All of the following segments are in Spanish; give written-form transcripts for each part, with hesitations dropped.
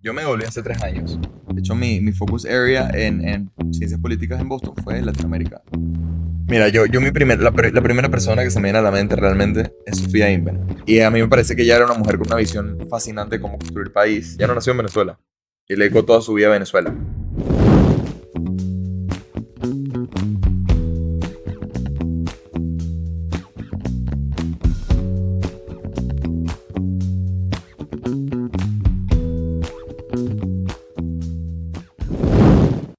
Yo me devolví hace 3 años. De hecho, mi focus area en ciencias políticas en Boston fue Latinoamérica. Mira, la primera persona que se me viene a la mente realmente es Sofía Inven. Y a mí me parece que ella era una mujer con una visión fascinante de cómo construir país. Ya no nació en Venezuela. Y le dedicó toda su vida a Venezuela.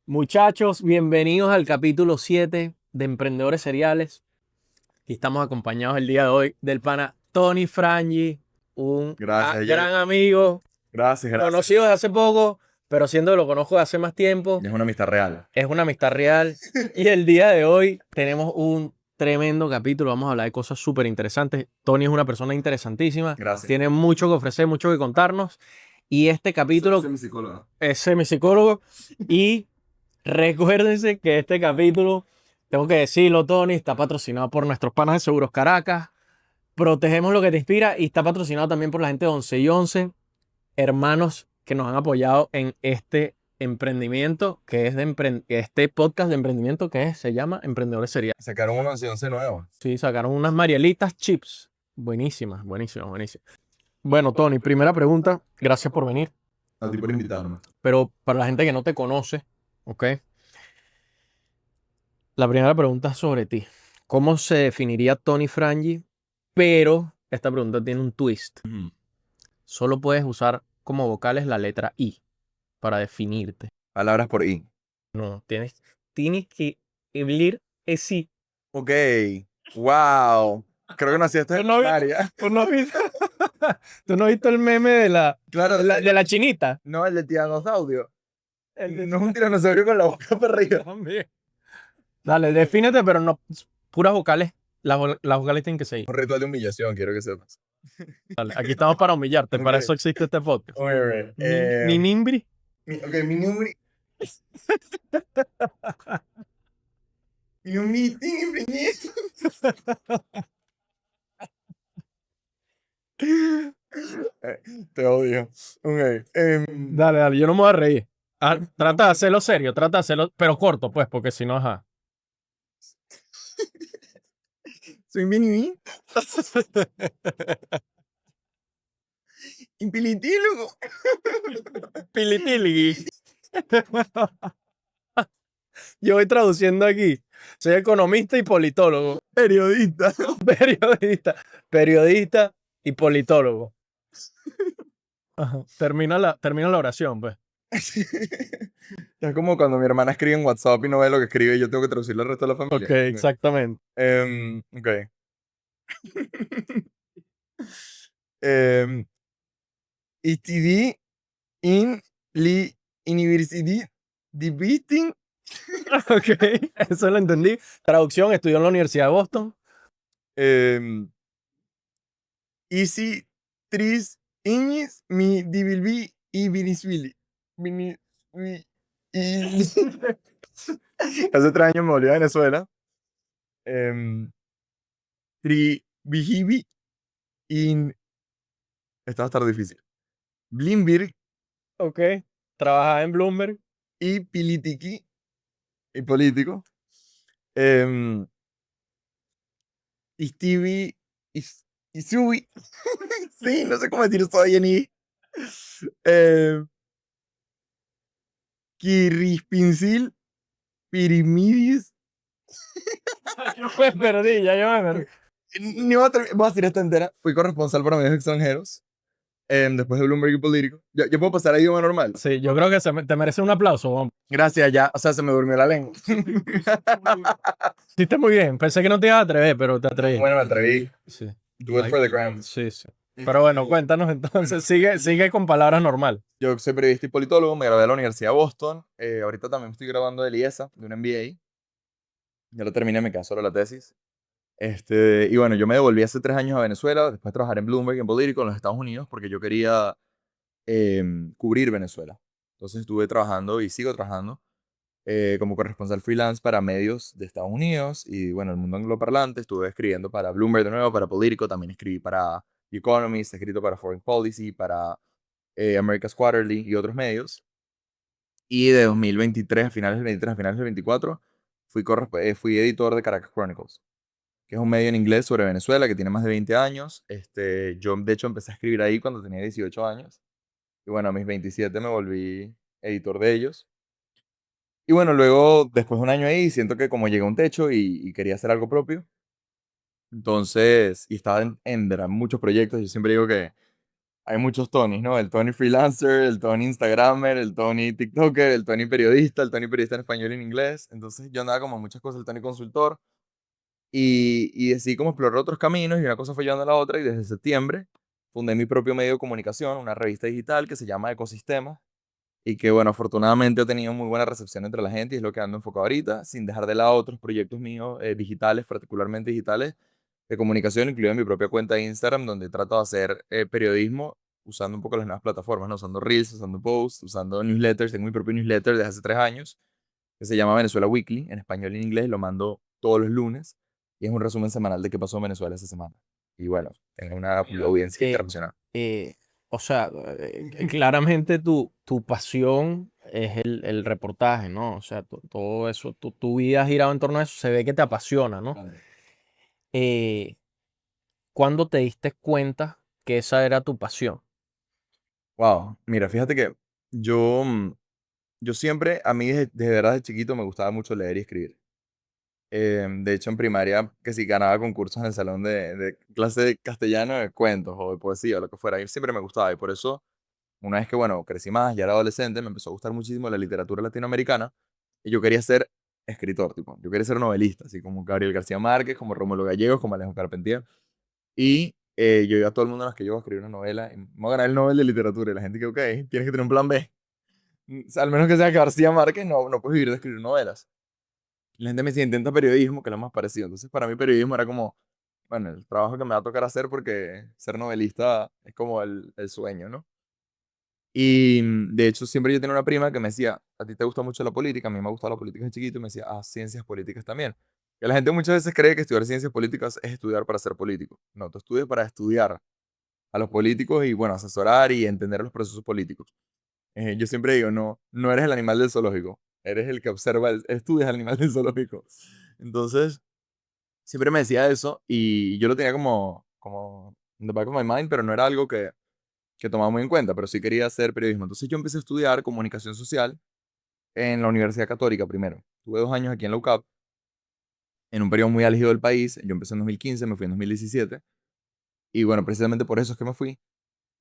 Muchachos, bienvenidos al capítulo 7 de Emprendedores Seriales. Aquí estamos acompañados el día de hoy del pana Tony Frangi, un Gracias, gran amigo, Gracias, gracias. conocido desde hace poco, pero siendo que lo conozco de hace más tiempo. Es una amistad real. Es una amistad real. Y el día de hoy tenemos un tremendo capítulo. Vamos a hablar de cosas súper interesantes. Tony es una persona interesantísima. Gracias. Tiene mucho que ofrecer, mucho que contarnos. Y este capítulo Soy mi psicóloga. es semipsicólogo. Y recuérdense que este capítulo, tengo que decirlo, Tony, está patrocinado por nuestros panas de Seguros Caracas. Protegemos lo que te inspira y está patrocinado también por la gente de 11 y 11, hermanos que nos han apoyado en este emprendimiento, que es este podcast de emprendimiento se llama Emprendedores Seriales. Sacaron unos 11 nuevos. Sí, sacaron unas Marielitas chips. Buenísimas, buenísimas, buenísimas. Bueno, Tony, primera pregunta. Gracias por venir. A ti por invitarme. Pero para la gente que no te conoce, ¿ok? La primera pregunta es sobre ti. ¿Cómo se definiría Tony Frangi? Pero esta pregunta tiene un twist. Solo puedes usar como vocales la letra I para definirte. Palabras por I. No, tienes que hablar sí. Ok. Wow. Creo que no hacía esto en ¿Tú no vi- primaria. ¿Tú no has visto, ¿tú no has visto el meme de la, Claro, de la chinita? no, el de tiranosaurio. El de- No es un tiranosaurio con la boca para arriba. También. Dale, defínete, pero no, puras vocales. Las vocales tienen que seguir. Un ritual de humillación, quiero que sepas. Dale, aquí estamos para humillarte, para Ok. eso existe este podcast. Muy bien. Ni nimbri. Ok, mi número. Mi número. Te odio. Ok. Dale, yo no me voy a reír. Trata de hacerlo serio, trata de hacerlo, pero corto, pues, porque si no, ajá. Soy mini impilitílogo. Pilitili. Yo voy traduciendo aquí. Soy economista y politólogo. Periodista. Periodista y politólogo. Ajá. Termina la oración, pues. Es como cuando mi hermana escribe en WhatsApp y no ve lo que escribe y yo tengo que traducirlo al resto de la familia. Ok, exactamente. Ok. Em, Estudié en la Universidad de Boston. Ok, eso lo entendí. Traducción, estudió en la Universidad de Boston. Em, Hice 3 años me devolví y Venezuela. Hace 3 años me volví a Venezuela. Trabajé en... Esta va a estar difícil. Bloomberg Ok. Trabajaba en Bloomberg. y Politiki. Y político. Em, Estuve... Y subí... Sí, no sé cómo decir esto bien y... Kirispinsil Pirimidis. Yo me perdí, ya yo me perdí. Ni voy a decir esta entera. Fui corresponsal para medios extranjeros. Después de Bloomberg y Político. Yo puedo pasar a idioma normal. Sí, yo creo que te merece un aplauso, hombre. Gracias, ya. O sea, se me durmió la lengua. Hiciste muy bien. Pensé que no te ibas a atrever, pero te atreví. Bueno, me atreví. Sí. Do it for the gram. Sí, sí. Pero bueno, cuéntanos entonces. Sigue con palabras normal. Yo soy periodista y politólogo. Me gradué de la Universidad de Boston. Ahorita también estoy graduando del IESA, de un MBA. Ya lo terminé, me queda solo la tesis. Y bueno, yo me devolví hace 3 años a Venezuela, después de trabajar en Bloomberg, en Político, en los Estados Unidos, porque yo quería cubrir Venezuela. Entonces estuve trabajando y sigo trabajando como corresponsal freelance para medios de Estados Unidos y bueno, el mundo angloparlante. Estuve escribiendo para Bloomberg de nuevo, para Político, también escribí para The Economist, he escrito para Foreign Policy, para America's Quarterly y otros medios. Y de 2023, a finales del 23, a finales del 24, fui editor de Caracas Chronicles, que es un medio en inglés sobre Venezuela que tiene más de 20 años. Yo, de hecho, empecé a escribir ahí cuando tenía 18 años. Y bueno, a mis 27 me volví editor de ellos. Y bueno, luego, después de un año ahí, siento que como llegué a un techo y quería hacer algo propio, entonces, y estaba en muchos proyectos, yo siempre digo que hay muchos Tonys, ¿no? El Tony freelancer, el Tony instagramer, el Tony tiktoker, el Tony periodista en español y en inglés. Entonces yo andaba como en muchas cosas, el Tony consultor, y decidí como explorar otros caminos y una cosa fue llevando a la otra y desde septiembre fundé mi propio medio de comunicación, una revista digital que se llama Ecosistema y que bueno, afortunadamente ha tenido muy buena recepción entre la gente y es lo que ando enfocado ahorita, sin dejar de lado otros proyectos míos digitales, particularmente digitales, de comunicación, incluido en mi propia cuenta de Instagram, donde trato de hacer periodismo usando un poco las nuevas plataformas, ¿no? Usando Reels, usando Posts, usando newsletters. Tengo mi propio newsletter desde hace 3 años, que se llama Venezuela Weekly, en español y en inglés, lo mando todos los lunes, y es un resumen semanal de qué pasó en Venezuela esa semana. Y bueno, tengo una audiencia Eh, internacional. eh, o sea, claramente tu pasión es el reportaje, ¿no? O sea, todo eso, tu vida ha girado en torno a eso, se ve que te apasiona, ¿no? Vale. Eh, ¿Cuándo te diste cuenta que esa era tu pasión? Wow, mira, fíjate que yo, yo siempre, a mí desde verdad de chiquito me gustaba mucho leer y escribir. De hecho, en primaria, que si ganaba concursos en el salón de clase de castellano, de cuentos o de poesía o lo que fuera, y siempre me gustaba. Y por eso, una vez que, bueno, crecí más, ya era adolescente, me empezó a gustar muchísimo la literatura latinoamericana y yo quería ser escritor, tipo, yo quería ser novelista, así como Gabriel García Márquez, como Rómulo Gallegos, como Alejo Carpentier. Y yo iba a todo el mundo a los que yo voy a escribir una novela y me voy a ganar el Nobel de Literatura. Y la gente que, ok, tienes que tener un plan B. O sea, al menos que sea García Márquez, no puedes vivir de escribir novelas. Y la gente me decía, intenta periodismo, que es lo más parecido. Entonces, para mí periodismo era como, bueno, el trabajo que me va a tocar hacer porque ser novelista es como el sueño, ¿no? Y de hecho, siempre yo tenía una prima que me decía, a ti te gusta mucho la política, a mí me ha gustado la política de chiquito, y me decía, ah, ciencias políticas también. Que la gente muchas veces cree que estudiar ciencias políticas es estudiar para ser político. No, tú estudias para estudiar a los políticos y, bueno, asesorar y entender los procesos políticos. Yo siempre digo, no eres el animal del zoológico, eres el que observa, estudias al animal del zoológico. Entonces, siempre me decía eso y yo lo tenía como in the back of my mind, pero no era algo que tomaba muy en cuenta, pero sí quería hacer periodismo. Entonces yo empecé a estudiar comunicación social en la Universidad Católica primero. Tuve 2 años aquí en la UCAP, en un periodo muy álgido del país. Yo empecé en 2015, me fui en 2017. Y bueno, precisamente por eso es que me fui.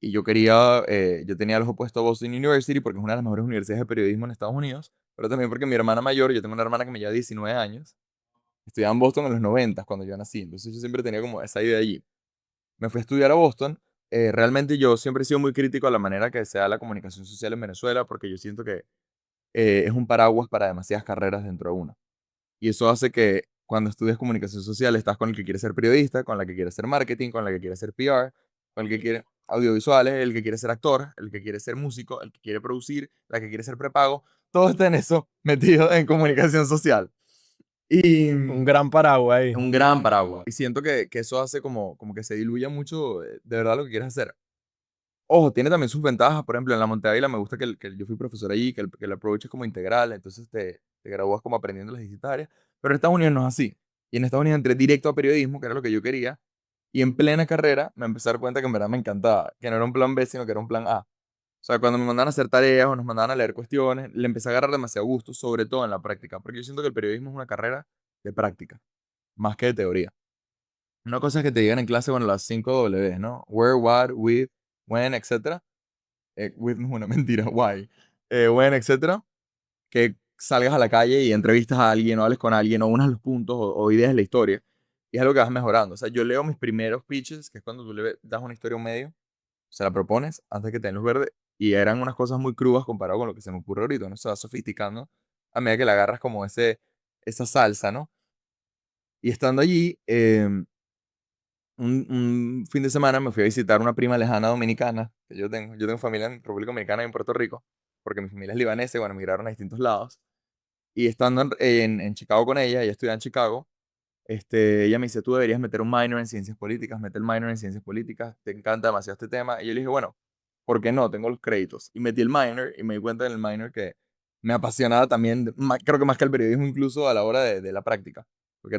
Y yo tenía el ojo puesto a Boston University porque es una de las mejores universidades de periodismo en Estados Unidos, pero también porque mi hermana mayor, yo tengo una hermana que me lleva 19 años, estudiaba en Boston en los 90 cuando yo nací, entonces yo siempre tenía como esa idea allí. Me fui a estudiar a Boston. Realmente yo siempre he sido muy crítico a la manera que se da la comunicación social en Venezuela porque yo siento que es un paraguas para demasiadas carreras dentro de una. Y eso hace que cuando estudias comunicación social estás con el que quiere ser periodista, con la que quiere ser marketing, con la que quiere ser PR, con el que quiere audiovisuales, el que quiere ser actor, el que quiere ser músico, el que quiere producir, la que quiere ser prepago. Todo está en eso metido en comunicación social. Y Un gran paraguas es ahí. un gran paraguas. Y siento que eso hace como que se diluya mucho de verdad lo que quieres hacer. Ojo, tiene también sus ventajas. Por ejemplo, en la Monte Ávila me gusta que yo fui profesor allí, que el approach es como integral, entonces te gradúas como aprendiendo las distintas áreas. Pero en Estados Unidos no es así. Y en Estados Unidos entré directo a periodismo, que era lo que yo quería. Y en plena carrera me empecé a dar cuenta que en verdad me encantaba, que no era un plan B, sino que era un plan A. O sea, cuando me mandaban a hacer tareas o nos mandaban a leer cuestiones, le empecé a agarrar demasiado gusto, sobre todo en la práctica, porque yo siento que el periodismo es una carrera de práctica, más que de teoría. Una cosa es que te digan en clase, bueno, las 5 W, ¿no? Where, what, with, when, etcétera. With no es una mentira, why. When, etcétera. Que salgas a la calle y entrevistas a alguien o hables con alguien o unas los puntos o ideas de la historia. Y es algo que vas mejorando. O sea, yo leo mis primeros pitches, que es cuando tú le das una historia a un medio, se la propones antes que te den luz verde, y eran unas cosas muy crudas comparado con lo que se me ocurre ahorita, ¿no? Se va sofisticando a medida que le agarras como esa salsa, ¿no? Y estando allí, un fin de semana me fui a visitar una prima lejana dominicana que yo tengo. Yo tengo familia en República Dominicana y en Puerto Rico, porque mi familia es libanesa y bueno, migraron a distintos lados. Y estando en Chicago con ella estudia en Chicago, ella me dice, tú deberías meter un minor en ciencias políticas, mete el minor en ciencias políticas, te encanta demasiado este tema. Y yo le dije, bueno, ¿por qué no? Tengo los créditos. Y metí el minor y me di cuenta en el minor que me apasionaba también, creo que más que el periodismo incluso a la hora de la práctica. Porque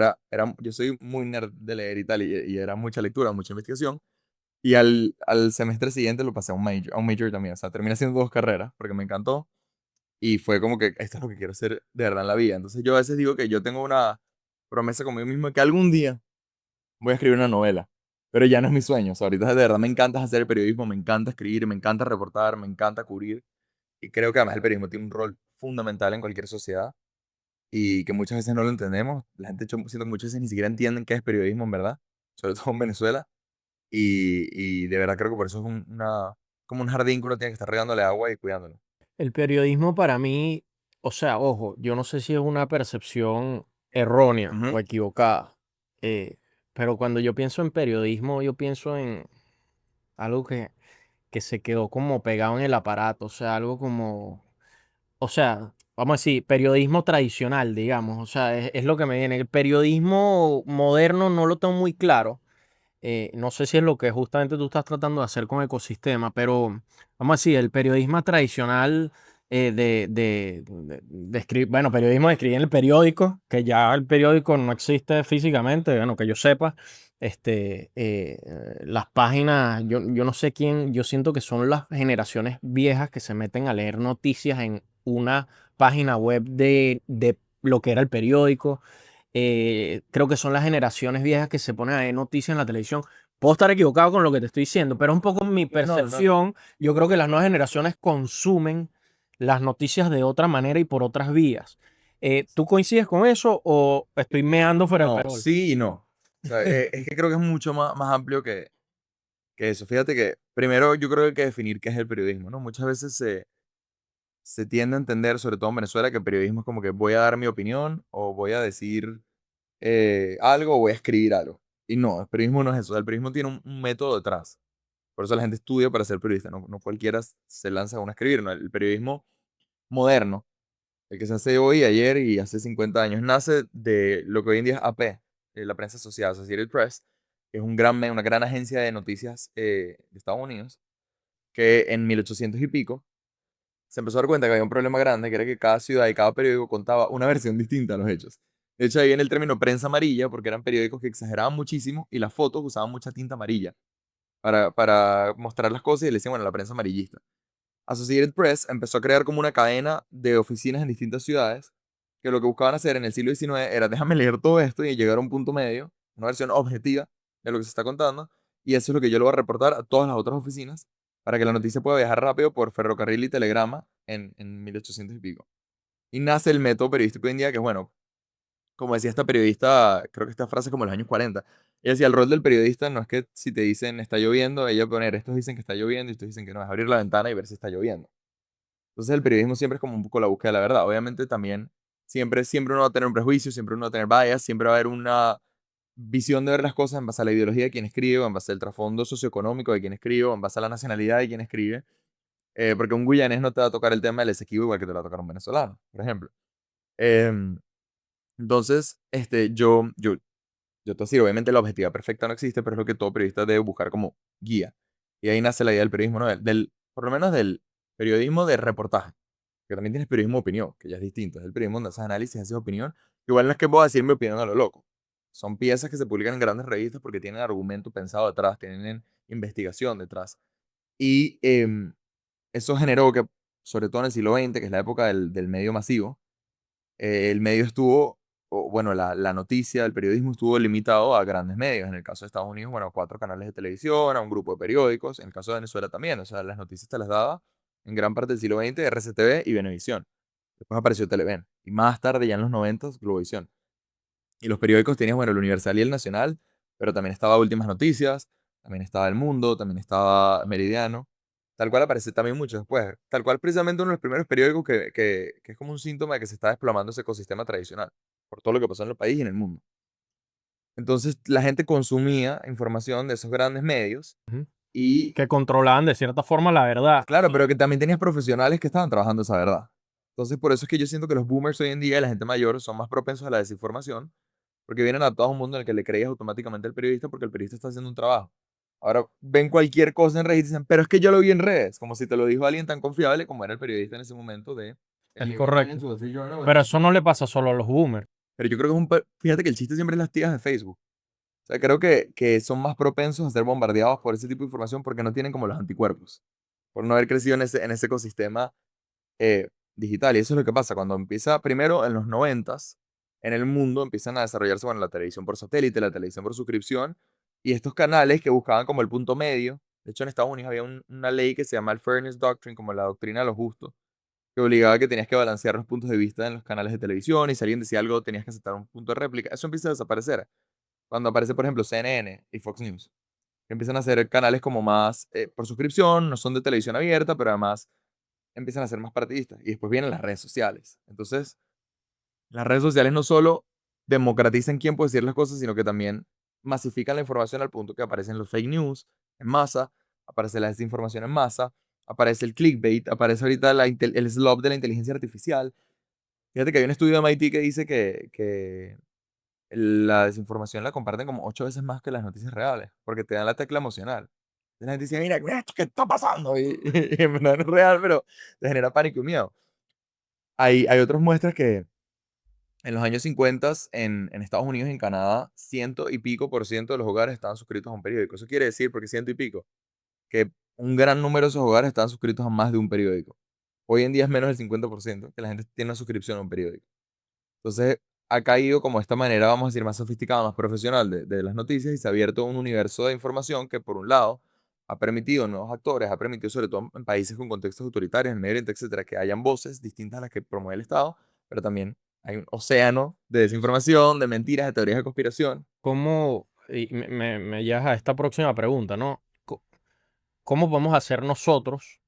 yo soy muy nerd de leer y tal, y era mucha lectura, mucha investigación. Y al semestre siguiente lo pasé a un major también. O sea, terminé haciendo dos carreras porque me encantó. Y fue como que esto es lo que quiero hacer de verdad en la vida. Entonces yo a veces digo que yo tengo una promesa conmigo mismo de que algún día voy a escribir una novela. Pero ya no es mi sueño. O sea, ahorita de verdad me encanta hacer el periodismo, me encanta escribir, me encanta reportar, me encanta cubrir. Y creo que además el periodismo tiene un rol fundamental en cualquier sociedad y que muchas veces no lo entendemos. La gente, yo siento que muchas veces ni siquiera entienden qué es periodismo en verdad, sobre todo en Venezuela. Y de verdad creo que por eso es como un jardín que uno tiene que estar regándole agua y cuidándolo. El periodismo para mí, o sea, ojo, yo no sé si es una percepción errónea Ujú. o equivocada, eh, pero cuando yo pienso en periodismo, yo pienso en algo que se quedó como pegado en el aparato, o sea, algo como, o sea, vamos a decir, periodismo tradicional, digamos, o sea, es lo que me viene. El periodismo moderno no lo tengo muy claro. No sé si es lo que justamente tú estás tratando de hacer con ecosistema, pero vamos a decir, el periodismo tradicional bueno, periodismo de escribir en el periódico, que ya el periódico no existe físicamente, bueno, que yo sepa, las páginas, yo no sé quién, yo siento que son las generaciones viejas que se meten a leer noticias en una página web de lo que era el periódico. Creo que son las generaciones viejas que se ponen a ver noticias en la televisión. Puedo estar equivocado con lo que te estoy diciendo, pero es un poco mi No, no. percepción. Yo creo que las nuevas generaciones consumen las noticias de otra manera y por otras vías. ¿Tú coincides con eso o estoy meando fuera del No, perol? sí y no. O sea, es que creo que es mucho más amplio que eso. Fíjate que primero yo creo que hay que definir qué es el periodismo, ¿no? Muchas veces se tiende a entender, sobre todo en Venezuela, que el periodismo es como que voy a dar mi opinión o voy a decir algo o voy a escribir algo. Y no, el periodismo no es eso. El periodismo tiene un método detrás. Por eso la gente estudia para ser periodista. No, no cualquiera se lanza a uno a escribir. ¿No? El periodismo moderno, el que se hace hoy, ayer y hace 50 años, nace de lo que hoy en día es AP, la prensa asociada, Associated Press, que es una gran agencia de noticias de Estados Unidos, que en 1800 y pico se empezó a dar cuenta que había un problema grande, que era que cada ciudad y cada periódico contaba una versión distinta de los hechos. De hecho, ahí viene el término prensa amarilla, porque eran periódicos que exageraban muchísimo y las fotos usaban mucha tinta amarilla para mostrar las cosas y le decían, bueno, la prensa amarillista. Associated Press empezó a crear como una cadena de oficinas en distintas ciudades que lo que buscaban hacer en el siglo XIX era déjame leer todo esto y llegar a un punto medio, una versión objetiva de lo que se está contando, y eso es lo que yo le voy a reportar a todas las otras oficinas para que la noticia pueda viajar rápido por ferrocarril y telegrama en 1800 y pico. Y nace el método periodístico hoy en día, que es bueno, como decía esta periodista, creo que esta frase es como en los años 40. Ella decía, el rol del periodista no es que si te dicen está lloviendo, ella poner, estos dicen que está lloviendo y estos dicen que no, es abrir la ventana y ver si está lloviendo. Entonces el periodismo siempre es como un poco la búsqueda de la verdad. Obviamente también siempre uno va a tener un prejuicio, siempre uno va a tener bias, siempre va a haber una visión de ver las cosas en base a la ideología de quien escribe, o en base al trasfondo socioeconómico de quien escribe, o en base a la nacionalidad de quien escribe. Porque un guyanés no te va a tocar el tema del Esequibo igual que te lo va a tocar un venezolano, por ejemplo. Em, entonces, yo te digo, obviamente la objetividad perfecta no existe, pero es lo que todo periodista debe buscar como guía. Y ahí nace la idea del periodismo, ¿no? Por lo menos del periodismo de reportaje, que también tienes periodismo de opinión, que ya es distinto. Es el periodismo donde haces análisis, haces opinión. Igual no es que puedo decir mi opinión a lo loco. Son piezas que se publican en grandes revistas porque tienen argumento pensado detrás, tienen investigación detrás. Y eso generó que, sobre todo en el siglo XX, que es la época del medio masivo, el medio estuvo, o, bueno, la noticia, el periodismo estuvo limitado a grandes medios. En el caso de Estados Unidos, bueno, 4 canales de televisión, a un grupo de periódicos. En el caso de Venezuela también, o sea, las noticias te las daba en gran parte del siglo XX RCTV y Venevisión. Después apareció Televen. Y más tarde, ya en los 90, Globovisión. Y los periódicos tenías, bueno, el Universal y el Nacional, pero también estaba Últimas Noticias, también estaba El Mundo, también estaba Meridiano, tal cual aparece también mucho después. Tal cual precisamente uno de los primeros periódicos que es como un síntoma de que se está desplomando ese ecosistema tradicional, por todo lo que pasó en el país y en el mundo. Entonces la gente consumía información de esos grandes medios Ujú. y, Que controlaban de cierta forma la verdad. claro, pero que también tenías profesionales que estaban trabajando esa verdad. Entonces por eso es que yo siento que los boomers hoy en día y la gente mayor son más propensos a la desinformación porque vienen adaptados a un mundo en el que le creías automáticamente al periodista porque el periodista está haciendo un trabajo. Ahora ven cualquier cosa en redes y dicen, pero es que yo lo vi en redes, como si te lo dijo alguien tan confiable como era el periodista en ese momento de el Es New York Times, correcto. Wall Street Journal o el Pero New eso York no Times. le pasa solo a los boomers. Pero yo creo que fíjate que el chiste siempre es las tías de Facebook. O sea, creo que son más propensos a ser bombardeados por ese tipo de información porque no tienen como los anticuerpos, por no haber crecido en ese ecosistema digital. Y eso es lo que pasa cuando empieza, primero en los noventas, en el mundo empiezan a desarrollarse, bueno, la televisión por satélite, la televisión por suscripción, y estos canales que buscaban como el punto medio. De hecho, en Estados Unidos había una ley que se llama el Fairness Doctrine, como la doctrina de lo justo, que obligaba a que tenías que balancear los puntos de vista en los canales de televisión, y si alguien decía algo, tenías que aceptar un punto de réplica. Eso empieza a desaparecer. Cuando aparece, por ejemplo, CNN y Fox News, que empiezan a hacer canales como más por suscripción, no son de televisión abierta, pero además empiezan a ser más partidistas. Y después vienen las redes sociales. Entonces, las redes sociales no solo democratizan quién puede decir las cosas, sino que también masifican la información al punto que aparecen los fake news en masa, aparece la desinformación en masa, aparece el clickbait, aparece ahorita el slop de la inteligencia artificial. Fíjate que hay un estudio de MIT que dice que la desinformación la comparten como 8 veces más que las noticias reales, porque te dan la tecla emocional. Entonces la gente dice, mira, mira esto que está pasando. Y en verdad no es real, pero te genera pánico y miedo. Hay otras muestras que en los años 50 en Estados Unidos y en Canadá, ciento y pico por ciento de los hogares estaban suscritos a un periódico. Eso quiere decir, porque ciento y pico, que un gran número de esos hogares estaban suscritos a más de un periódico. Hoy en día es menos del 50% que la gente tiene una suscripción a un periódico. Entonces, ha caído como esta manera, vamos a decir, más sofisticada, más profesional de las noticias y se ha abierto un universo de información que, por un lado, ha permitido nuevos actores, ha permitido, sobre todo en países con contextos autoritarios, en Medio Oriente, etcétera, que hayan voces distintas a las que promueve el Estado, pero también hay un océano de desinformación, de mentiras, de teorías de conspiración. ¿Cómo, y me llevas a esta próxima pregunta, ¿no? ¿Cómo vamos a hacer nosotros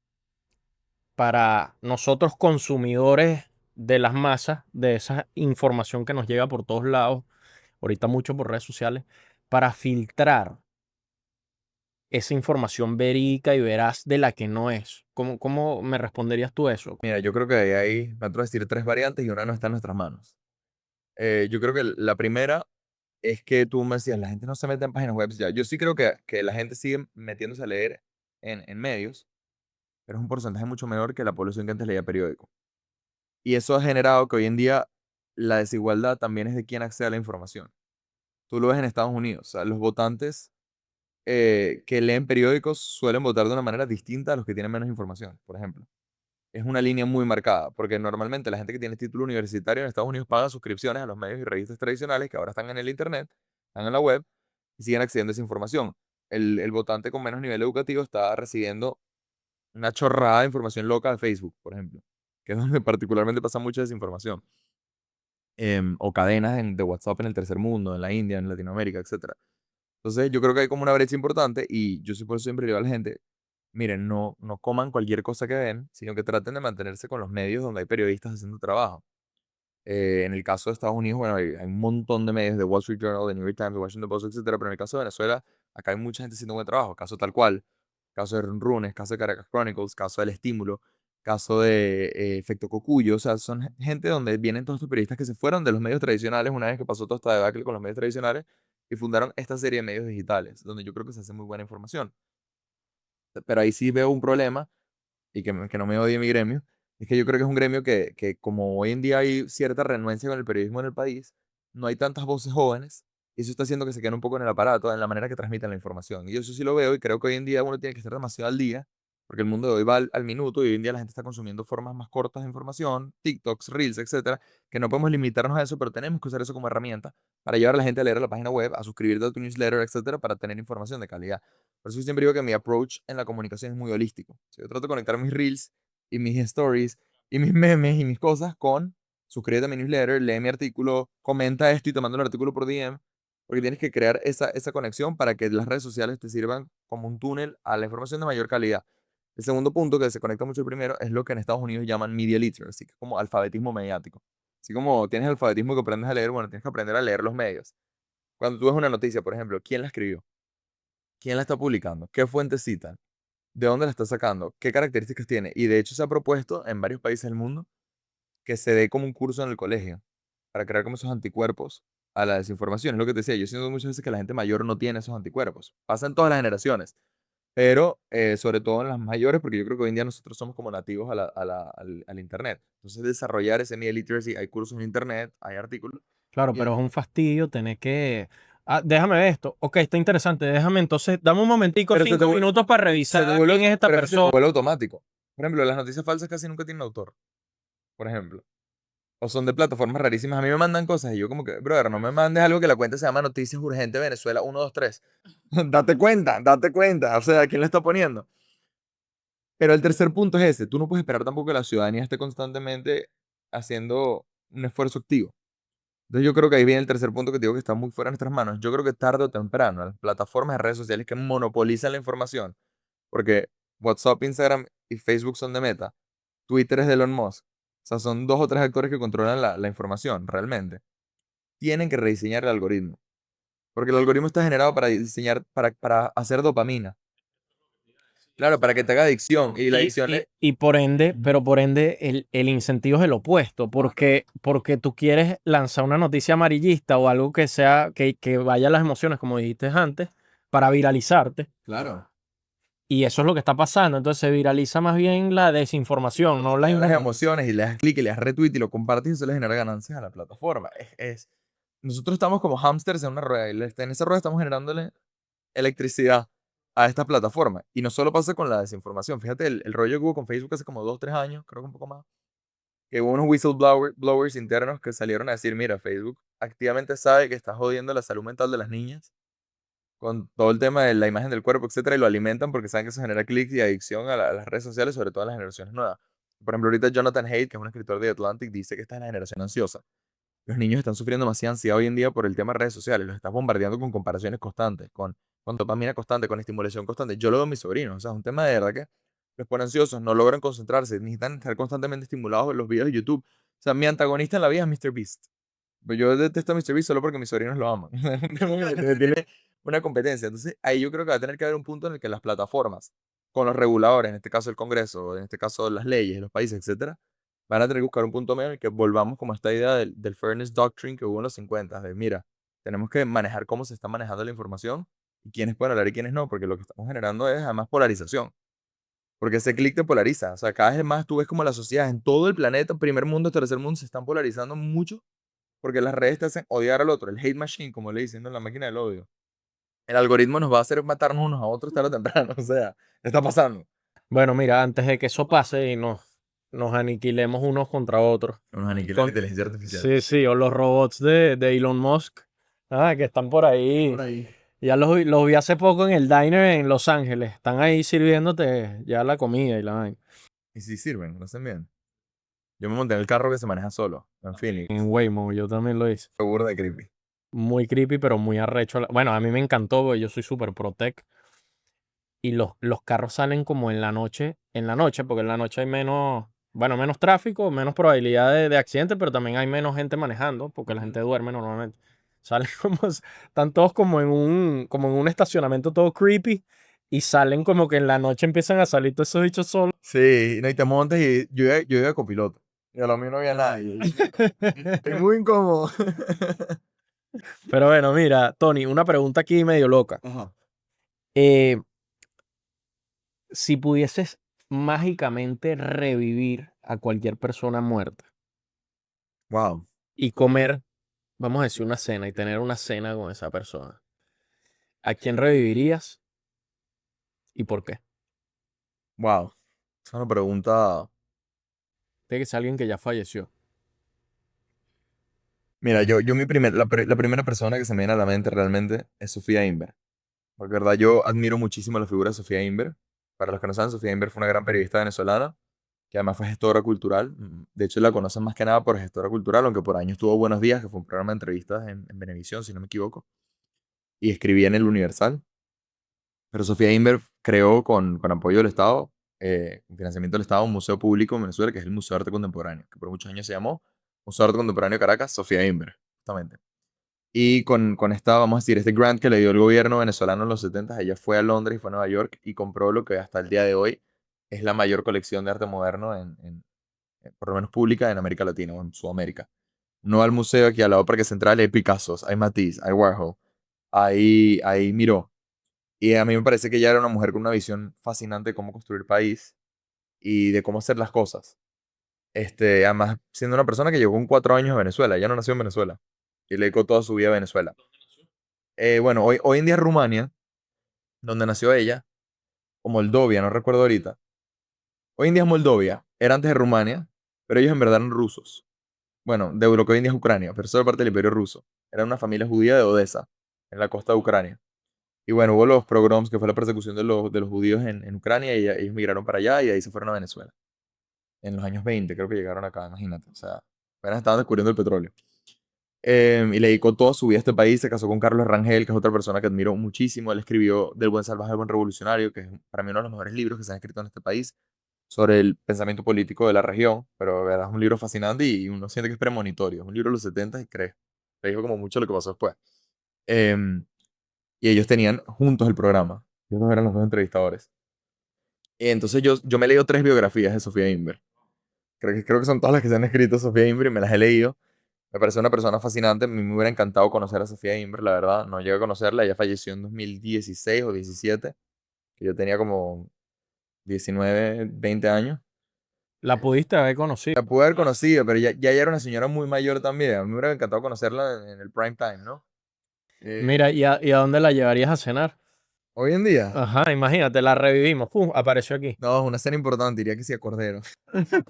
para nosotros consumidores de las masas, de esa información que nos llega por todos lados, ahorita mucho por redes sociales, para filtrar esa información verídica y veraz de la que no es? ¿Cómo me responderías tú eso? Mira, yo creo que hay, me atrevo a decir, tres variantes y una no está en nuestras manos. Yo creo que la primera es que tú me decías, la gente no se mete en páginas web ya. Yo sí creo que la gente sigue metiéndose a leer en medios, pero es un porcentaje mucho menor que la población que antes leía periódico. Y eso ha generado que hoy en día la desigualdad también es de quién accede a la información. Tú lo ves en Estados Unidos, o sea, los votantes que leen periódicos suelen votar de una manera distinta a los que tienen menos información, por ejemplo. Es una línea muy marcada, porque normalmente la gente que tiene título universitario en Estados Unidos paga suscripciones a los medios y revistas tradicionales que ahora están en el Internet, están en la web y siguen accediendo a esa información. El votante con menos nivel educativo está recibiendo una chorrada de información loca de Facebook, por ejemplo, que es donde particularmente pasa mucha desinformación. O cadenas de WhatsApp en el tercer mundo, en la India, en Latinoamérica, etcétera. Entonces, yo creo que hay como una brecha importante y yo sí por eso siempre le digo a la gente, miren, no coman cualquier cosa que ven, sino que traten de mantenerse con los medios donde hay periodistas haciendo trabajo. En el caso de Estados Unidos, bueno, hay un montón de medios, de Wall Street Journal, de New York Times, de Washington Post, etcétera, pero en el caso de Venezuela, acá hay mucha gente haciendo buen trabajo, caso tal cual, caso de Runrunes, caso de Caracas Chronicles, caso del Estímulo, caso de Efecto Cocuyo, o sea, son gente donde vienen todos estos periodistas que se fueron de los medios tradicionales una vez que pasó toda esta debacle con los medios tradicionales y fundaron esta serie de medios digitales, donde yo creo que se hace muy buena información. Pero ahí sí veo un problema y que no me odie mi gremio, es que yo creo que es un gremio que como hoy en día hay cierta renuencia con el periodismo en el país, no hay tantas voces jóvenes, y eso está haciendo que se queden un poco en el aparato, en la manera que transmiten la información. Y yo eso sí lo veo y creo que hoy en día uno tiene que estar demasiado al día, porque el mundo de hoy va al minuto y hoy en día la gente está consumiendo formas más cortas de información, TikToks, Reels, etcétera, que no podemos limitarnos a eso, pero tenemos que usar eso como herramienta para llevar a la gente a leer la página web, a suscribirse a tu newsletter, etcétera, para tener información de calidad. Por eso yo siempre digo que mi approach en la comunicación es muy holístico. O sea, yo trato de conectar mis reels y mis stories y mis memes y mis cosas con suscríbete a mi newsletter, lee mi artículo, comenta esto y te mando el artículo por DM, porque tienes que crear esa conexión para que las redes sociales te sirvan como un túnel a la información de mayor calidad. El segundo punto, que se conecta mucho primero, es lo que en Estados Unidos llaman media literacy, que es como alfabetismo mediático. Así como tienes alfabetismo que aprendes a leer, bueno, tienes que aprender a leer los medios. Cuando tú ves una noticia, por ejemplo, ¿quién la escribió? ¿Quién la está publicando? ¿Qué fuentes citan? ¿De dónde la está sacando? ¿Qué características tiene? Y de hecho se ha propuesto en varios países del mundo que se dé como un curso en el colegio para crear como esos anticuerpos a la desinformación. Es lo que te decía, yo siento muchas veces que la gente mayor no tiene esos anticuerpos. Pasa en todas las generaciones, pero sobre todo en las mayores, porque yo creo que hoy en día nosotros somos como nativos al Internet. Entonces, desarrollar ese media literacy, hay cursos en Internet, hay artículos. Claro, Y pero es un fastidio tener que... Ah, déjame ver esto. Ok, está interesante. Déjame entonces, dame un momentico, pero 5 minutos para se te revisar vuelve, quién es esta pero es que se te persona. vuelve automático. Por ejemplo, las noticias falsas casi nunca tienen autor, por ejemplo. O son de plataformas rarísimas. A mí me mandan cosas y yo como que, brother, no me mandes algo que la cuenta se llama Noticias Urgentes Venezuela 123. Date cuenta, date cuenta. O sea, ¿quién le está poniendo? Pero el tercer punto es ese. Tú no puedes esperar tampoco que la ciudadanía esté constantemente haciendo un esfuerzo activo. Entonces yo creo que ahí viene el tercer punto que te digo que está muy fuera de nuestras manos. Yo creo que tarde o temprano las plataformas de redes sociales que monopolizan la información, porque WhatsApp, Instagram y Facebook son de Meta, Twitter es de Elon Musk, o sea, son dos o tres actores que controlan la información realmente. Tienen que rediseñar el algoritmo, porque el algoritmo está generado para diseñar, para hacer dopamina. Claro, para que te haga adicción. Y la Y, adicción y, es... y por ende, pero por ende, el incentivo es el opuesto, porque tú quieres lanzar una noticia amarillista o algo que sea, que vaya a las emociones, como dijiste antes, para viralizarte. Claro. Y eso es lo que está pasando. Entonces se viraliza más bien la desinformación, no la Las información. emociones y le das clic y le das retweet y lo compartes y eso le genera ganancias a la plataforma. Nosotros estamos como hámsters en una rueda y en esa rueda estamos generándole electricidad a esta plataforma. Y no solo pasa con la desinformación. Fíjate, el rollo que hubo con Facebook hace como 2, 3 años, creo que un poco más, que hubo unos whistleblowers internos que salieron a decir, mira, Facebook activamente sabe que está jodiendo la salud mental de las niñas con todo el tema de la imagen del cuerpo, etcétera, y lo alimentan porque saben que eso genera clics y adicción a las redes sociales, sobre todo en las generaciones nuevas. Por ejemplo, ahorita Jonathan Haidt, que es un escritor de The Atlantic, dice que esta es la generación ansiosa. Los niños están sufriendo demasiada ansiedad hoy en día por el tema de redes sociales. Los estás bombardeando con comparaciones constantes, con dopamina constante, con estimulación constante. Yo lo veo en mis sobrinos. O sea, es un tema de verdad que los ponen ansiosos, no logran concentrarse, necesitan estar constantemente estimulados en los videos de YouTube. O sea, mi antagonista en la vida es MrBeast. Pues yo detesto a MrBeast solo porque mis sobrinos lo aman. Tiene una competencia. Entonces, ahí yo creo que va a tener que haber un punto en el que las plataformas, con los reguladores, en este caso el Congreso, en este caso las leyes, los países, etcétera, van a tener que buscar un punto medio en el que volvamos como a esta idea del Fairness Doctrine que hubo en los 50, de mira, tenemos que manejar cómo se está manejando la información y quiénes pueden hablar y quiénes no, porque lo que estamos generando es además polarización, porque ese clic te polariza, o sea, cada vez más tú ves como la sociedad en todo el planeta, primer mundo, tercer mundo, se están polarizando mucho porque las redes te hacen odiar al otro, el hate machine, como le dicen, ¿no? La máquina del odio. El algoritmo nos va a hacer matarnos unos a otros tarde o temprano, o sea, está pasando. Bueno, mira, antes de que eso pase y nos aniquilemos unos contra otros. Nos aniquila la Con, inteligencia artificial. sí, sí, o los robots de Elon Musk, que están por ahí. Por ahí. Ya los vi hace poco en el diner en Los Ángeles. Están ahí sirviéndote ya la comida y la vaina. Y sí sirven, lo hacen bien. Yo me monté en el carro que se maneja solo, en En Phoenix. Waymo, yo también lo hice. Fue burda de creepy. Muy creepy, pero muy arrecho. Bueno, a mí me encantó, porque yo soy súper protec. Y los carros salen como en la noche, porque en la noche hay menos, bueno, menos tráfico, menos probabilidad de accidente, pero también hay menos gente manejando, porque la gente duerme normalmente. Salen como, están todos como en un estacionamiento todo creepy, y salen como que en la noche empiezan a salir todos esos bichos solos. Sí, no, y te montas y yo iba de copiloto. Y a lo mío no había nadie. Es muy incómodo. Pero bueno, mira, Tony, una pregunta aquí medio loca. Ajá. Eh, si pudieses mágicamente revivir a cualquier persona muerta Wow, y comer, vamos a decir, una cena y tener una cena con esa persona, ¿a quién revivirías y por qué? wow. Es una pregunta. Tiene que ser alguien que ya falleció. Mira, la primera persona que se me viene a la mente realmente es Sofía Inver. Porque, verdad, yo admiro muchísimo la figura de Sofía Inver. Para los que no saben, Sofía Inver fue una gran periodista venezolana que además fue gestora cultural. De hecho, la conocen más que nada por gestora cultural, aunque por años tuvo Buenos Días, que fue un programa de entrevistas en Venevisión, si no me equivoco, y escribía en el Universal. Pero Sofía Inver creó con apoyo del Estado, con financiamiento del Estado, un museo público en Venezuela, que es el Museo de Arte Contemporáneo, que por muchos años se llamó Museo de Arte Contemporáneo de Caracas, Sofía Inver, justamente. Y con esta, vamos a decir, este grant que le dio el gobierno venezolano en los 70, ella fue a Londres y fue a Nueva York y compró lo que hasta el día de hoy es la mayor colección de arte moderno por lo menos pública en América Latina o en Sudamérica. No al museo aquí al lado Parque Central hay Picassos, hay Matisse, hay Warhol, hay Miró. Y a mí me parece que ella era una mujer con una visión fascinante de cómo construir país y de cómo hacer las cosas. Además, siendo una persona que llegó con 4 años a Venezuela, ella no nació en Venezuela y le dedicó toda su vida a Venezuela. Bueno, hoy en día es Rumania, donde nació ella, o Moldovia, no recuerdo ahorita. Hoy en día es Moldovia, era antes de Rumania, pero ellos en verdad eran rusos. Bueno, de lo que hoy en día es Ucrania, pero eso era parte del Imperio Ruso. Era una familia judía de Odessa, en la costa de Ucrania. Y bueno, hubo los pogroms, que fue la persecución de los judíos en Ucrania, y ellos migraron para allá y de ahí se fueron a Venezuela. En los años 20 creo que llegaron acá, imagínate. O sea, apenas estaban descubriendo el petróleo. Y le dedicó toda su vida a este país, se casó con Carlos Rangel, que es otra persona que admiro muchísimo. Él escribió Del buen salvaje al buen revolucionario, que es para mí uno de los mejores libros que se han escrito en este país sobre el pensamiento político de la región, pero de verdad es un libro fascinante y uno siente que es premonitorio. Es un libro de los 70 y cree. Te dijo como mucho lo que pasó después. Em, y ellos tenían juntos el programa. Ellos dos eran los dos entrevistadores. Y entonces yo me he leído 3 biografías de Sofía Inver. Creo que son todas las que se han escrito de Sofía Inver y me las he leído. Me parece una persona fascinante. A mí me hubiera encantado conocer a Sofía Inver, la verdad. No llegué a conocerla. Ella falleció en 2016 o 17, que yo tenía como 19, 20 años. La pudiste haber conocido. La pude haber conocido, pero ya ella era una señora muy mayor también. A mí me hubiera encantado conocerla en el prime time, ¿no? Mira, ¿y a dónde la llevarías a cenar? Hoy en día, Ajá, imagínate, la revivimos. ¡Pum! Apareció aquí. no, es una cena importante, diría que sí a Cordero. Eso-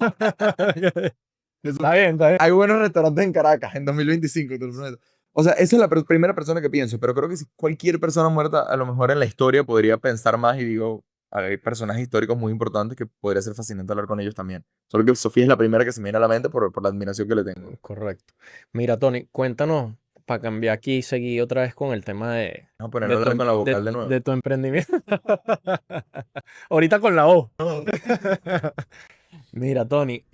Está bien, está bien. Hay buenos restaurantes en Caracas en 2025, te lo prometo. O sea, esa es la primera persona que pienso, pero creo que si cualquier persona muerta, a lo mejor en la historia podría pensar más y digo, hay personajes históricos muy importantes que podría ser fascinante hablar con ellos también. Solo que Sofía es la primera que se me viene a la mente por la admiración que le tengo. Correcto. Mira, Tony, cuéntanos, para cambiar aquí y seguir otra vez con el tema de, Vamos a ponerlo de, a tu, hablar em- con la de, vocal de nuevo. de tu emprendimiento. Ahorita con la O. Mira, Tony,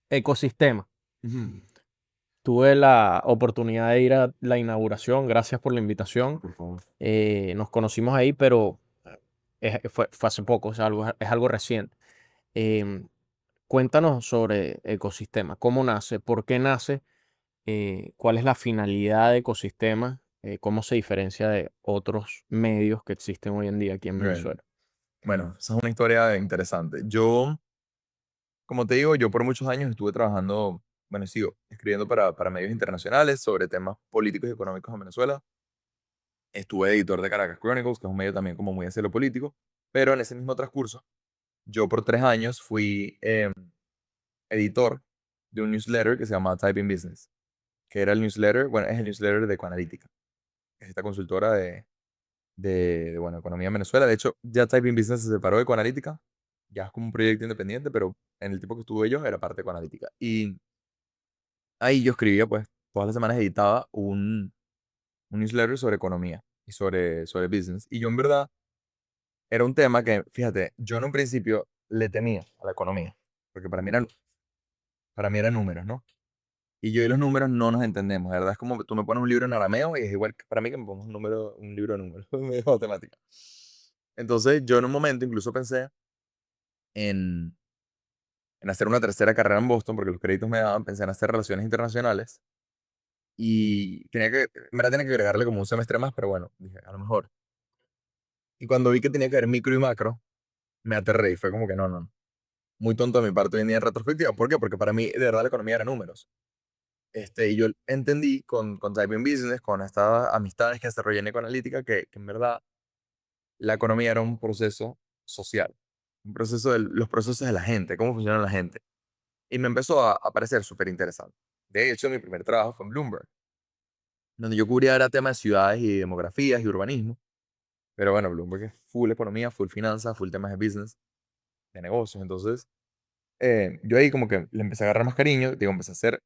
ecosistema. Ujú. Tuve la oportunidad de ir a la inauguración, gracias por la invitación. Por favor. Nos conocimos ahí, pero fue hace poco, es algo reciente. Em, Cuéntanos sobre ecosistema, cómo nace, por qué nace, cuál es la finalidad de ecosistema, cómo se diferencia de otros medios que existen hoy en día aquí en Ok. Venezuela. Bueno, esa es una historia interesante. Yo, como te digo, yo por muchos años estuve trabajando, bueno, y sigo escribiendo para medios internacionales sobre temas políticos y económicos en Venezuela. Estuve editor de Caracas Chronicles, que es un medio también como muy hacia lo político, pero en ese mismo transcurso, yo por 3 años fui editor de un newsletter que se llama Typing Business, que era el newsletter, bueno, es el newsletter de Ecoanalítica, que es esta consultora bueno, economía en Venezuela. De hecho, ya Typing Business se separó de Ecoanalítica, ya es como un proyecto independiente, pero en el tiempo que estuve yo era parte de Ecoanalítica. Y ahí yo escribía, pues, todas las semanas editaba un newsletter sobre economía y sobre business. Y yo en verdad era un tema que, fíjate, yo en un principio le temía a la economía, porque para mí eran números, ¿no? Y yo y los números no nos entendemos, de verdad. Es como que tú me pones un libro en arameo y es igual que para mí que me pongas un libro de números, de matemática. Entonces yo en un momento incluso pensé en, en hacer una tercera carrera en Boston, porque los créditos me daban, pensé en hacer relaciones internacionales y en verdad tenía que agregarle como un semestre más, pero bueno, dije, a lo mejor. Y cuando vi que tenía que ver micro y macro, me aterré y fue como que no, no, no. Muy tonto de mi parte hoy en día en retrospectiva. ¿Por qué? Porque para mí, de verdad, la economía era números. Y yo entendí con Typing Business, con estas amistades que desarrollé en Ecoanalítica, que en verdad la economía era un proceso social, un proceso de los procesos de la gente, cómo funciona la gente. Y me empezó a parecer súper interesante. De hecho, mi primer trabajo fue en Bloomberg, donde yo cubría era temas de ciudades y demografías y urbanismo. Pero bueno, Bloomberg es full economía, full finanzas, full temas de business, de negocios. Entonces, yo ahí como que le empecé a agarrar más cariño, digo, empecé a hacer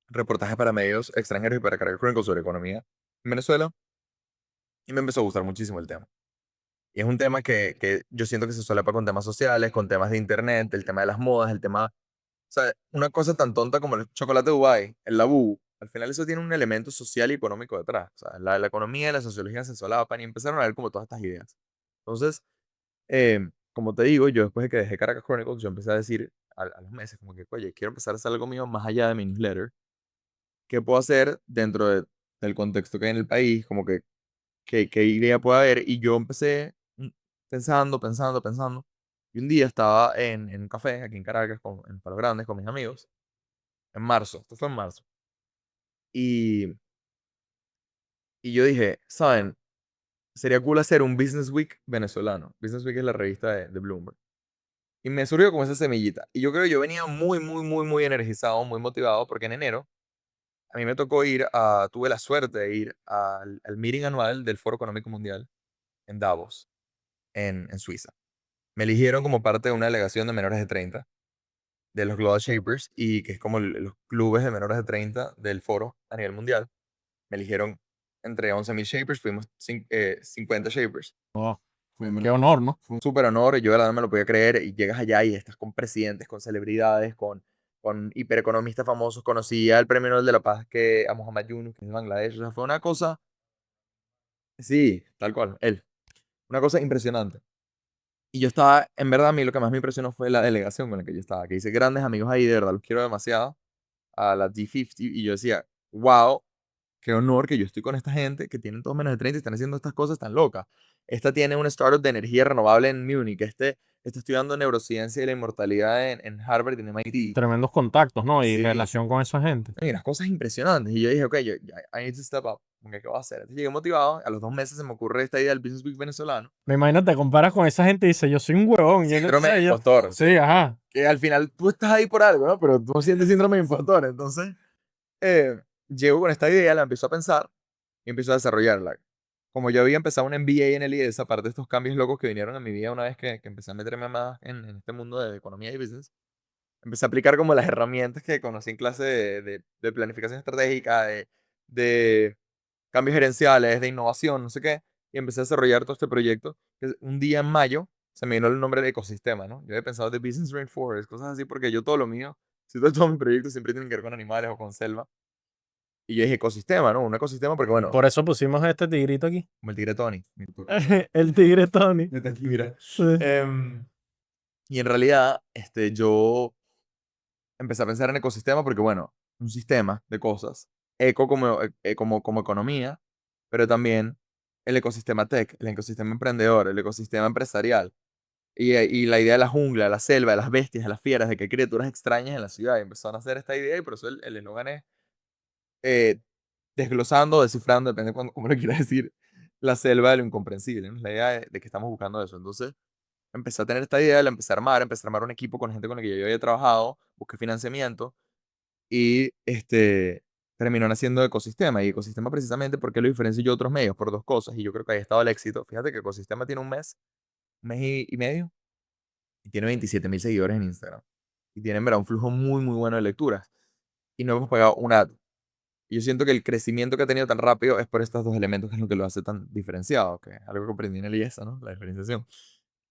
reportajes para medios extranjeros y para Caracas Chronicles sobre economía en Venezuela y me empezó a gustar muchísimo el tema. Y es un tema que yo siento que se solapa con temas sociales, con temas de internet, el tema de las modas, el tema, o sea, una cosa tan tonta como el chocolate Dubai, el labú, al final eso tiene un elemento social y económico detrás. O sea, la economía y la sociología se solapan y empezaron a ver como todas estas ideas. Entonces, como te digo, yo después de que dejé Caracas Chronicles, yo empecé a decir, a los meses, como que, oye, quiero empezar a hacer algo mío más allá de mi newsletter. ¿Qué puedo hacer dentro del contexto que hay en el país? Como que, ¿qué idea puede haber? Y yo empecé pensando, pensando, pensando. Y un día estaba en un café aquí en Caracas, en Palo Grandes, con mis amigos, en marzo. Esto fue en marzo. Y, y yo dije, ¿saben? Sería cool hacer un Business Week venezolano. Business Week es la revista de Bloomberg. Y me surgió como esa semillita. Y yo creo que yo venía muy, muy, muy, muy energizado, muy motivado, porque en enero a mí me tocó tuve la suerte de ir al meeting anual del Foro Económico Mundial en Davos, en Suiza. Me eligieron como parte de una delegación de menores de 30 de los Global Shapers, y que es como los clubes de menores de 30 del foro a nivel mundial. Me eligieron entre 11.000 Shapers, fuimos 50 Shapers. Oh, Fue, qué honor, ¿no? fue un súper honor, y yo de verdad no me lo podía creer, y llegas allá y estás con presidentes, con celebridades, con hipereconomistas famosos. Conocí al premio Nobel de la Paz, a Muhammad Yunus, que es de Bangladesh. O sea, fue una cosa, sí, tal cual, él, una cosa impresionante. Y yo estaba, en verdad, a mí lo que más me impresionó fue la delegación con la que yo estaba, que hice grandes amigos ahí, de verdad, los quiero demasiado, a la D50, y yo decía, wow, qué honor que yo estoy con esta gente que tienen todos menos de 30 y están haciendo estas cosas tan locas. Esta tiene un startup de energía renovable en Múnich. Está estudiando neurociencia y la inmortalidad en Harvard y en MIT. Tremendos contactos, ¿no? Y Sí. relación con esa gente. Y las cosas impresionantes. Y yo dije, ok, I need to step up. ¿Qué voy a hacer? Entonces llegué motivado. A los 2 meses se me ocurre esta idea del Business Week venezolano. Me imagino te comparas con esa gente y dices, yo soy un huevón. Yo no Síndrome de sé, yo. impostor. Sí, ajá. Que al final tú estás ahí por algo, ¿no? Pero tú no sientes síndrome de impostor. Entonces, eh, llego con esta idea, la empiezo a pensar y empiezo a desarrollarla. Como yo había empezado un MBA en el IES, aparte de estos cambios locos que vinieron a mi vida una vez que empecé a meterme más en este mundo de economía y business, empecé a aplicar como las herramientas que conocí en clase de planificación estratégica, de cambios gerenciales, de innovación, no sé qué, y empecé a desarrollar todo este proyecto. Un día en mayo se me vino el nombre de ecosistema, ¿no? Yo había pensado de Business Rainforest, cosas así, porque yo todo lo mío, si todos mis proyectos siempre tienen que ver con animales o con selva. Y yo dije ecosistema, ¿no? Un ecosistema porque, bueno, Por eso pusimos este tigrito aquí. como el tigre Tony. El tigre Tony. Desde aquí, mira. Sí. Y en realidad, yo empecé a pensar en ecosistema porque, bueno, un sistema de cosas, eco como economía, pero también el ecosistema tech, el ecosistema emprendedor, el ecosistema empresarial. Y la idea de la jungla, de la selva, de las bestias, de las fieras, de que hay criaturas extrañas en la ciudad. Y empezaron a hacer esta idea, y por eso el eslogan es eh, desglosando, descifrando, depende de cómo lo quieras decir, la selva de lo incomprensible, ¿no? La idea de que estamos buscando eso. Entonces, empecé a tener esta idea, la empecé a armar un equipo con gente con la que yo había trabajado, busqué financiamiento, y terminó naciendo ecosistema. Y ecosistema, precisamente, ¿por qué lo diferencio yo de otros medios? Por dos cosas, y yo creo que ahí ha estado el éxito. Fíjate que ecosistema tiene un mes y medio, y tiene 27.000 seguidores en Instagram. Y tiene, en verdad, un flujo muy, muy bueno de lecturas. Y no hemos pagado un ad. Y yo siento que el crecimiento que ha tenido tan rápido es por estos dos elementos, que es lo que lo hace tan diferenciado, que es algo que aprendí en el IESA, ¿no? La diferenciación.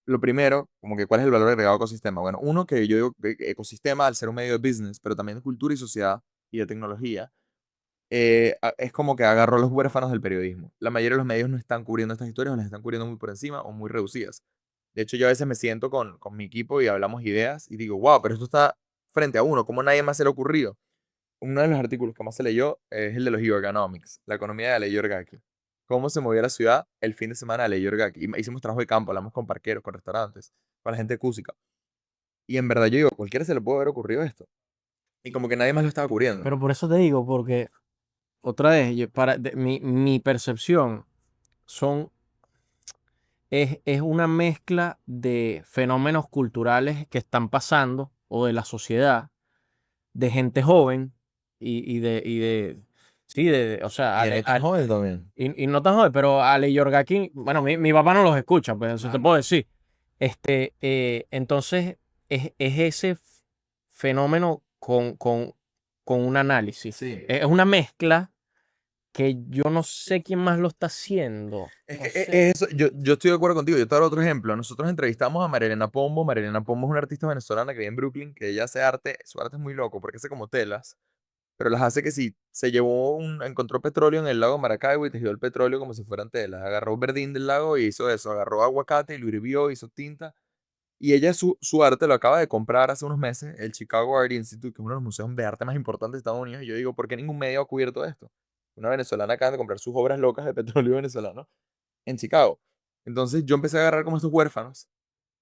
Lo primero, como que cuál es el valor agregado a ecosistema. Bueno, uno, que yo digo que ecosistema, al ser un medio de business, pero también de cultura y sociedad y de tecnología, es como que agarró a los huérfanos del periodismo. La mayoría de los medios no están cubriendo estas historias, o las están cubriendo muy por encima o muy reducidas. De hecho, yo a veces me siento con mi equipo y hablamos ideas y digo, wow, pero esto está frente a uno, ¿cómo nadie más se le ha ocurrido? Uno de los artículos que más se leyó es el de los Yorganomics, la economía de la ley Yorgaki. Cómo se movía la ciudad el fin de semana de la ley Yorgaki. Y hicimos trabajo de campo, hablamos con parqueros, con restaurantes, con la gente de Cúsica. Y en verdad yo digo, cualquiera se le puede haber ocurrido esto. Y como que nadie más lo estaba cubriendo. Pero por eso te digo, porque otra vez, mi percepción son, es una mezcla de fenómenos culturales que están pasando o de la sociedad, de gente joven y de sí, o sea, Y de no tan joven también. y no tan joven, pero Ale y Yorgaki, bueno, mi papá no los escucha, pues eso te puedo decir. Entonces, es ese fenómeno con un análisis. Sí. Es una mezcla que yo no sé quién más lo está haciendo. Es No que sé. eso, yo estoy de acuerdo contigo. Yo te voy a dar otro ejemplo. Nosotros entrevistamos a Marilena Pombo. Marilena Pombo es una artista venezolana que vive en Brooklyn, que ella hace arte. Su arte es muy loco porque hace como telas, pero las hace que si se encontró petróleo en el lago Maracaibo y tejió el petróleo como si fueran telas. Agarró verdín del lago y hizo eso. Agarró aguacate y lo hirvió, hizo tinta Y ella su arte lo acaba de comprar hace unos meses, el Chicago Art Institute, que es uno de los museos de arte más importantes de Estados Unidos. Y yo digo, ¿por qué ningún medio ha cubierto esto? Una venezolana acaba de comprar sus obras locas de petróleo venezolano en Chicago. Entonces yo empecé a agarrar como estos huérfanos,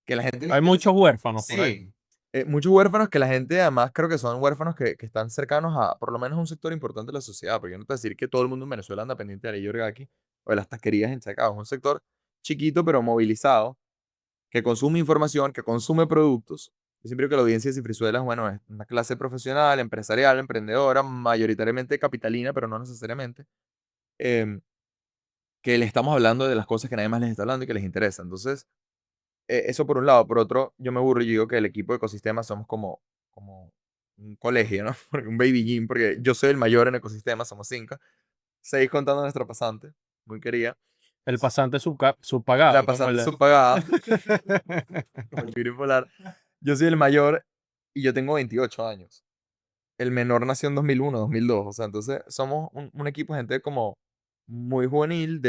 que la gente le Hay interesa. muchos huérfanos por ahí. Sí, muchos huérfanos que la gente además creo que son huérfanos que están cercanos a por lo menos un sector importante de la sociedad, porque yo no te voy a decir que todo el mundo en Venezuela anda pendiente de la Yorgaki o de las taquerías en Chacao, es un sector chiquito pero movilizado, que consume información, que consume productos. Yo siempre creo que la audiencia de Cifrizuela es, bueno, es una clase profesional, empresarial, emprendedora, mayoritariamente capitalina, pero no necesariamente, em, que le estamos hablando de las cosas que nadie más les está hablando y que les interesa. Entonces, eso por un lado. Por otro, yo me aburro y digo que el equipo de ecosistema somos como un colegio, ¿no? Porque un baby gym, porque yo soy el mayor en ecosistema, somos cinco. Seis contando a nuestra pasante, muy querida. El pasante La subpagado, como el pasante de... subpagada, como el Piri Polar. Yo soy el mayor y yo tengo 28 años. El menor nació en 2001, 2002. O sea, entonces somos un equipo de gente como muy juvenil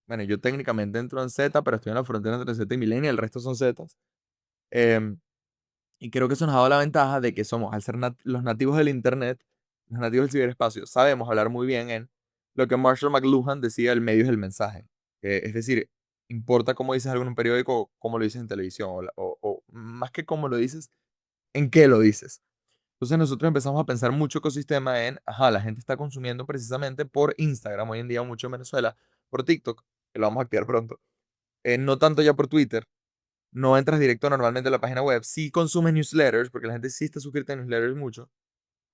bueno, yo técnicamente entro en Z, pero estoy en la frontera entre Z y Millennial, el resto son Zetas. Em, Y creo que eso nos ha dado la ventaja de que somos, al ser los nativos del Internet, los nativos del ciberespacio, sabemos hablar muy bien en lo que Marshall McLuhan decía, el medio es el mensaje. Es decir, importa cómo dices algo en un periódico o cómo lo dices en televisión, o más que cómo lo dices, en qué lo dices. Entonces nosotros empezamos a pensar mucho ecosistema en, ajá, la gente está consumiendo precisamente por Instagram, hoy en día mucho en Venezuela, por TikTok, que lo vamos a activar pronto, no tanto ya por Twitter, no entras directo normalmente a la página web, sí consumes newsletters, porque la gente sí está suscrita a newsletters mucho.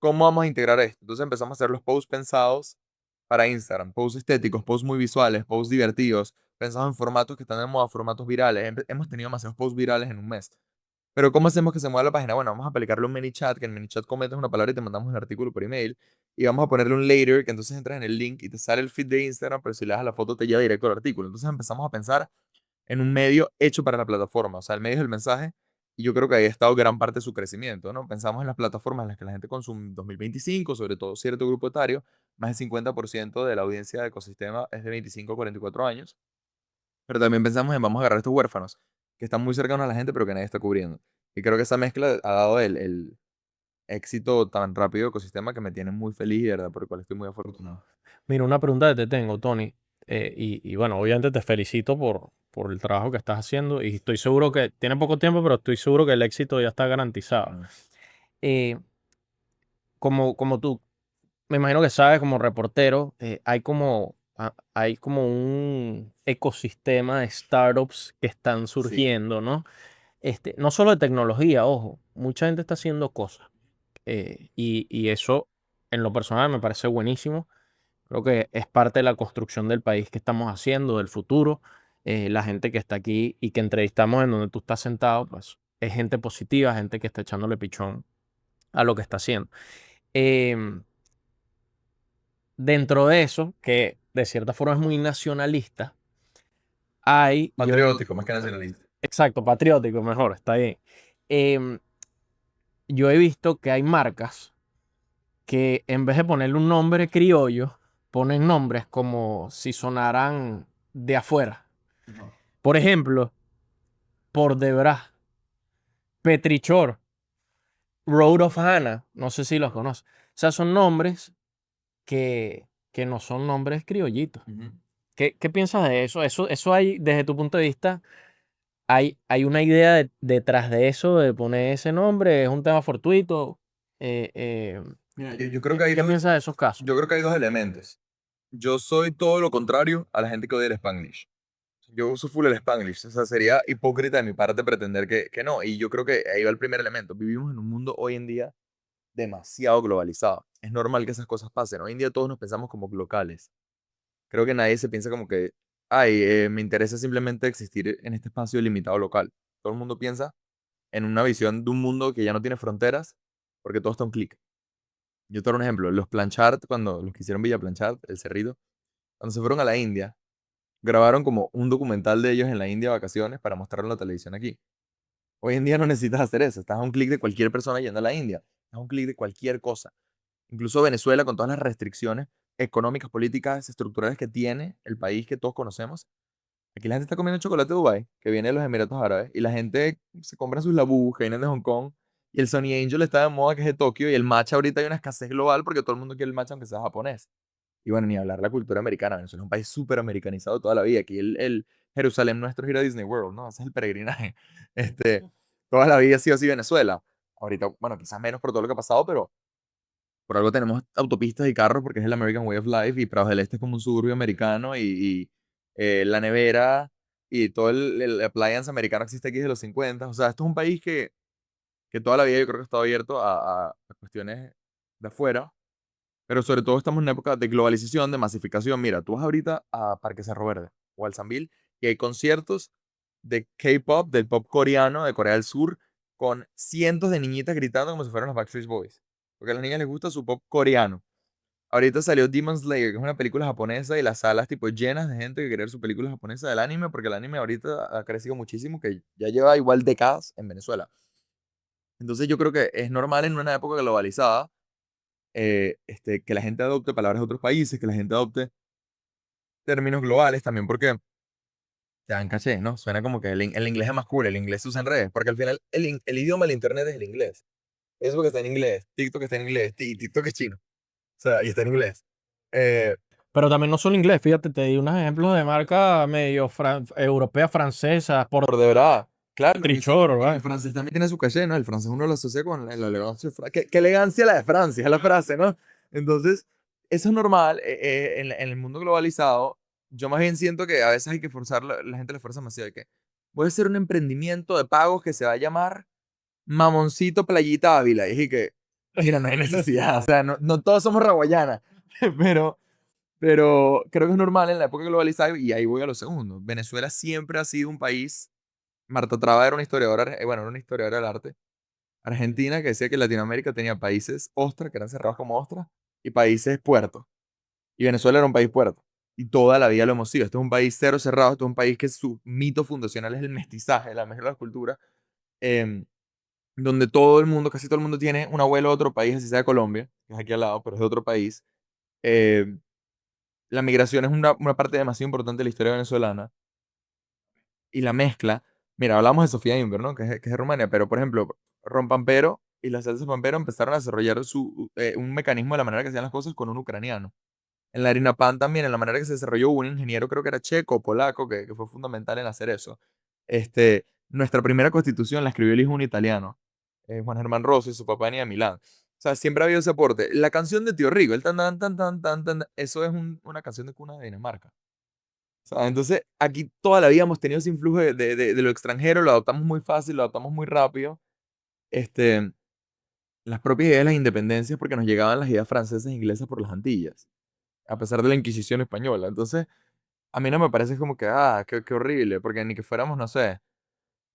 ¿Cómo vamos a integrar esto? Entonces empezamos a hacer los posts pensados para Instagram, posts estéticos, posts muy visuales, posts divertidos, pensados en formatos que están de moda, formatos virales. Hemos tenido demasiados posts virales en un mes. Pero ¿cómo hacemos que se mueva la página? Bueno, vamos a aplicarle un ManyChat, que en ManyChat comentas una palabra y te mandamos un artículo por email. Y vamos a ponerle un later, que entonces entras en el link y te sale el feed de Instagram, pero si le das a la foto te lleva directo al artículo. Entonces empezamos a pensar en un medio hecho para la plataforma. O sea, el medio es el mensaje y yo creo que ahí ha estado gran parte de su crecimiento, ¿no? Pensamos en las plataformas en las que la gente consume en 2025, sobre todo cierto grupo etario, más del 50% de la audiencia de ecosistema es de 25 a 44 años. Pero también pensamos en vamos a agarrar estos huérfanos que están muy cercanos a la gente, pero que nadie está cubriendo. Y creo que esa mezcla ha dado el éxito tan rápido de ecosistema que me tiene muy feliz y de verdad por el cual estoy muy afortunado. Mira, una pregunta que te tengo, Tony. Y bueno, obviamente te felicito por el trabajo que estás haciendo y estoy seguro que tiene poco tiempo, pero estoy seguro que el éxito ya está garantizado. Mm. Eh, como tú, me imagino que sabes, como reportero, hay como un ecosistema de startups que están Sí. surgiendo, ¿no? No solo de tecnología, ojo, mucha gente está haciendo cosas. Y eso, en lo personal, me parece buenísimo. Creo que es parte de la construcción del país que estamos haciendo, del futuro. La gente que está aquí y que entrevistamos en donde tú estás sentado, pues es gente positiva, gente que está echándole pichón a lo que está haciendo. Em, Dentro de eso, que de cierta forma es muy nacionalista, Patriótico, más que nacionalista. exacto, patriótico, mejor, está bien. Em, yo he visto que hay marcas que en vez de ponerle un nombre criollo, ponen nombres como si sonaran de afuera. Ujú. Por ejemplo, Por Debras, Petrichor, Road of Hannah, no sé si los conoces. O sea, son nombres que no son nombres criollitos. Ujú. ¿Qué piensas de eso? Eso hay, desde tu punto de vista, hay una idea detrás de eso, de poner ese nombre, es un tema fortuito. Eh, eh, Mira, yo creo ¿qué, que hay qué dos, piensas de esos casos? yo creo que hay dos elementos. Yo soy todo lo contrario a la gente que odia el Spanglish. Yo uso full el Spanglish, o sea, sería hipócrita de mi parte pretender que no. Y yo creo que ahí va el primer elemento. Vivimos en un mundo hoy en día demasiado globalizado. Es normal que esas cosas pasen. Hoy en día todos nos pensamos como locales. Creo que nadie se piensa como que, ay, me interesa simplemente existir en este espacio limitado local. Todo el mundo piensa en una visión de un mundo que ya no tiene fronteras, porque todo está a un clic. Yo te doy un ejemplo. Los Planchard, cuando los que hicieron Villa Planchard, el Cerrito, cuando se fueron a la India, grabaron como un documental de ellos en la India de vacaciones para mostrarlo en la televisión aquí. Hoy en día no necesitas hacer eso. Estás a un clic de cualquier persona yendo a la India. Estás a un clic de cualquier cosa. Incluso Venezuela, con todas las restricciones económicas, políticas, estructurales que tiene el país que todos conocemos, Aquí la gente está comiendo chocolate de Dubái, que viene de los Emiratos Árabes, y la gente se compra sus labús, que vienen de Hong Kong, y el Sony Angel está de moda, que es de Tokio, y el matcha ahorita hay una escasez global porque todo el mundo quiere el matcha aunque sea japonés. Y bueno, ni hablar la cultura americana. Venezuela es un país súper americanizado toda la vida. Aquí el Jerusalén nuestro es ir a Disney World, ¿no? Ese es el peregrinaje. Este, toda la vida ha sido así Venezuela. Ahorita, bueno, quizás menos por todo lo que ha pasado, pero por algo tenemos autopistas y carros porque es el American Way of Life y Prados del Este es como un suburbio americano y la nevera y todo el appliance americano existe aquí desde los 50. O sea, esto es un país que toda la vida yo creo que ha estado abierto a cuestiones de afuera, pero sobre todo estamos en una época de globalización, de masificación. Mira, tú vas ahorita a Parque Cerro Verde o al Sambil y hay conciertos de K-pop, del pop coreano, de Corea del Sur, con cientos de niñitas gritando como si fueran los Backstreet Boys. Porque a las niñas les gusta su pop coreano. Ahorita salió Demon Slayer, que es una película japonesa, y las salas tipo llenas de gente que quiere ver su película japonesa del anime, porque el anime ahorita ha crecido muchísimo, que ya lleva igual décadas en Venezuela. Entonces yo creo que es normal en una época globalizada que la gente adopte palabras de otros países, que la gente adopte términos globales también porque te dan caché, ¿no? Suena como que el inglés es más cool, el inglés se usa en redes, porque al final el idioma del internet es el inglés. Facebook está en inglés, TikTok está en inglés, TikTok es chino, o sea, y está en inglés. Eh, Pero también no solo inglés, fíjate, te di unos ejemplos de marca medio europea, francesa, por Pero de verdad, claro, Trichor, el ¿verdad? francés también tiene su caché, ¿no? El francés uno lo asocia con la elegancia. ¿Qué elegancia la de Francia? Es la frase, ¿no? Entonces, eso es normal. En el mundo globalizado, yo más bien siento que a veces hay que forzar, la gente le fuerza demasiado. De que voy a hacer un emprendimiento de pagos que se va a llamar Mamoncito Playita Ávila. Y dije que, mira, no hay necesidad. O sea, no todos somos raguayana. Pero, pero creo que es normal en la época globalizada. Y ahí voy a lo segundo. Venezuela siempre ha sido un país. Marta Traba era una historiadora, bueno, era una historiadora del arte argentina que decía que Latinoamérica tenía países ostras, que eran cerrados como ostras, y países puertos. Y Venezuela era un país puerto. Y toda la vida lo hemos sido. Este es un país cero cerrado, este es un país que su mito fundacional es el mestizaje, la mezcla de las culturas, em, donde todo el mundo, casi todo el mundo tiene un abuelo de otro país, así sea de Colombia, que es aquí al lado, pero es de otro país. Em, la migración es una parte demasiado importante de la historia venezolana y la mezcla. Mira, hablamos de Sofía Inver, ¿no? Que es de Rumania, pero por ejemplo, Rompampero y la salsa Pampero empezaron a desarrollar un mecanismo de la manera que hacían las cosas con un ucraniano. En la harina pan también, en la manera que se desarrolló, hubo un ingeniero, creo que era checo, polaco, que fue fundamental en hacer eso. Nuestra primera constitución la escribió el hijo de un italiano, Juan Germán Rosso, y su papá venía de Milán. O sea, siempre ha habido ese aporte. La canción de Tío Rico, el tan, tan, tan, tan, tan, tan, eso es una canción de cuna de Dinamarca. O sea, entonces, aquí toda la vida hemos tenido ese influjo de lo extranjero, lo adoptamos muy fácil, lo adoptamos muy rápido. Este, las propias ideas de las independencias, porque nos llegaban las ideas francesas e inglesas por las Antillas, a pesar de la Inquisición española. Entonces, a mí no me parece como que, qué horrible, porque ni que fuéramos, no sé,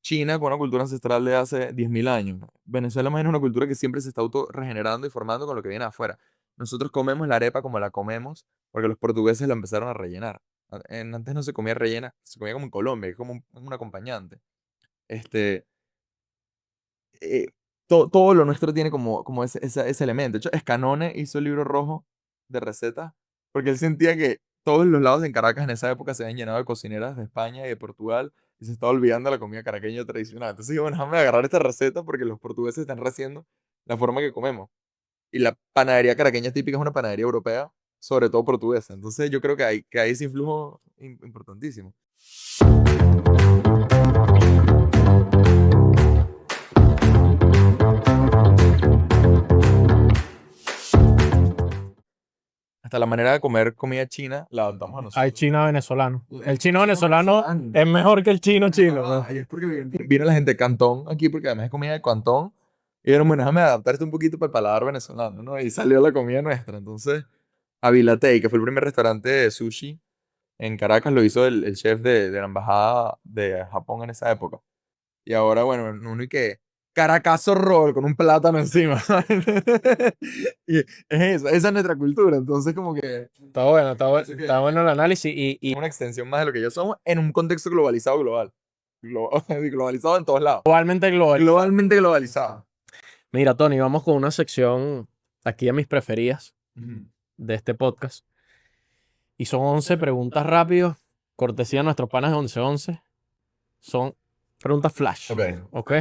China con una cultura ancestral de hace 10.000 años. Venezuela más bien es una cultura que siempre se está auto regenerando y formando con lo que viene afuera. Nosotros comemos la arepa como la comemos porque los portugueses la empezaron a rellenar. Antes no se comía rellena, se comía como en Colombia, que es como un acompañante. Este, eh, todo lo nuestro tiene como ese elemento. De hecho, Escanone hizo el libro rojo de recetas porque él sentía que todos los lados en Caracas en esa época se habían llenado de cocineras de España y de Portugal y se estaba olvidando la comida caraqueña tradicional. Entonces, yo, bueno, déjame agarrar esta receta porque los portugueses están rehaciendo la forma que comemos. Y la panadería caraqueña típica es una panadería europea, sobre todo portuguesa. Entonces, yo creo que hay ese influjo importantísimo. Hasta la manera de comer comida china la adaptamos a Hay nosotros. chino venezolano. El chino venezolano es mejor que el chino chino, ¿no? Es porque vino la gente de Cantón aquí, porque además es comida de Cantón. Y dijeron, bueno, déjame adaptarte un poquito para el paladar venezolano, ¿no? Y salió la comida nuestra. Entonces, Avilatei, que fue el primer restaurante de sushi en Caracas, lo hizo el chef de la embajada de Japón en esa época. Y ahora, bueno, uno y que Caracazo roll con un plátano encima. Y es eso, esa es nuestra cultura. Entonces, como que Está bueno, está bueno, parece que está bueno el análisis y una extensión más de lo que ya somos en un contexto globalizado global. Globalizado en todos lados. globalmente global. Globalmente globalizado. Mira, Tony, vamos con una sección aquí a mis preferidas Ujú. de este podcast. Y son 11 preguntas rápidas cortesía de nuestros panas de 1111, son preguntas flash. Ok. ¿Ok?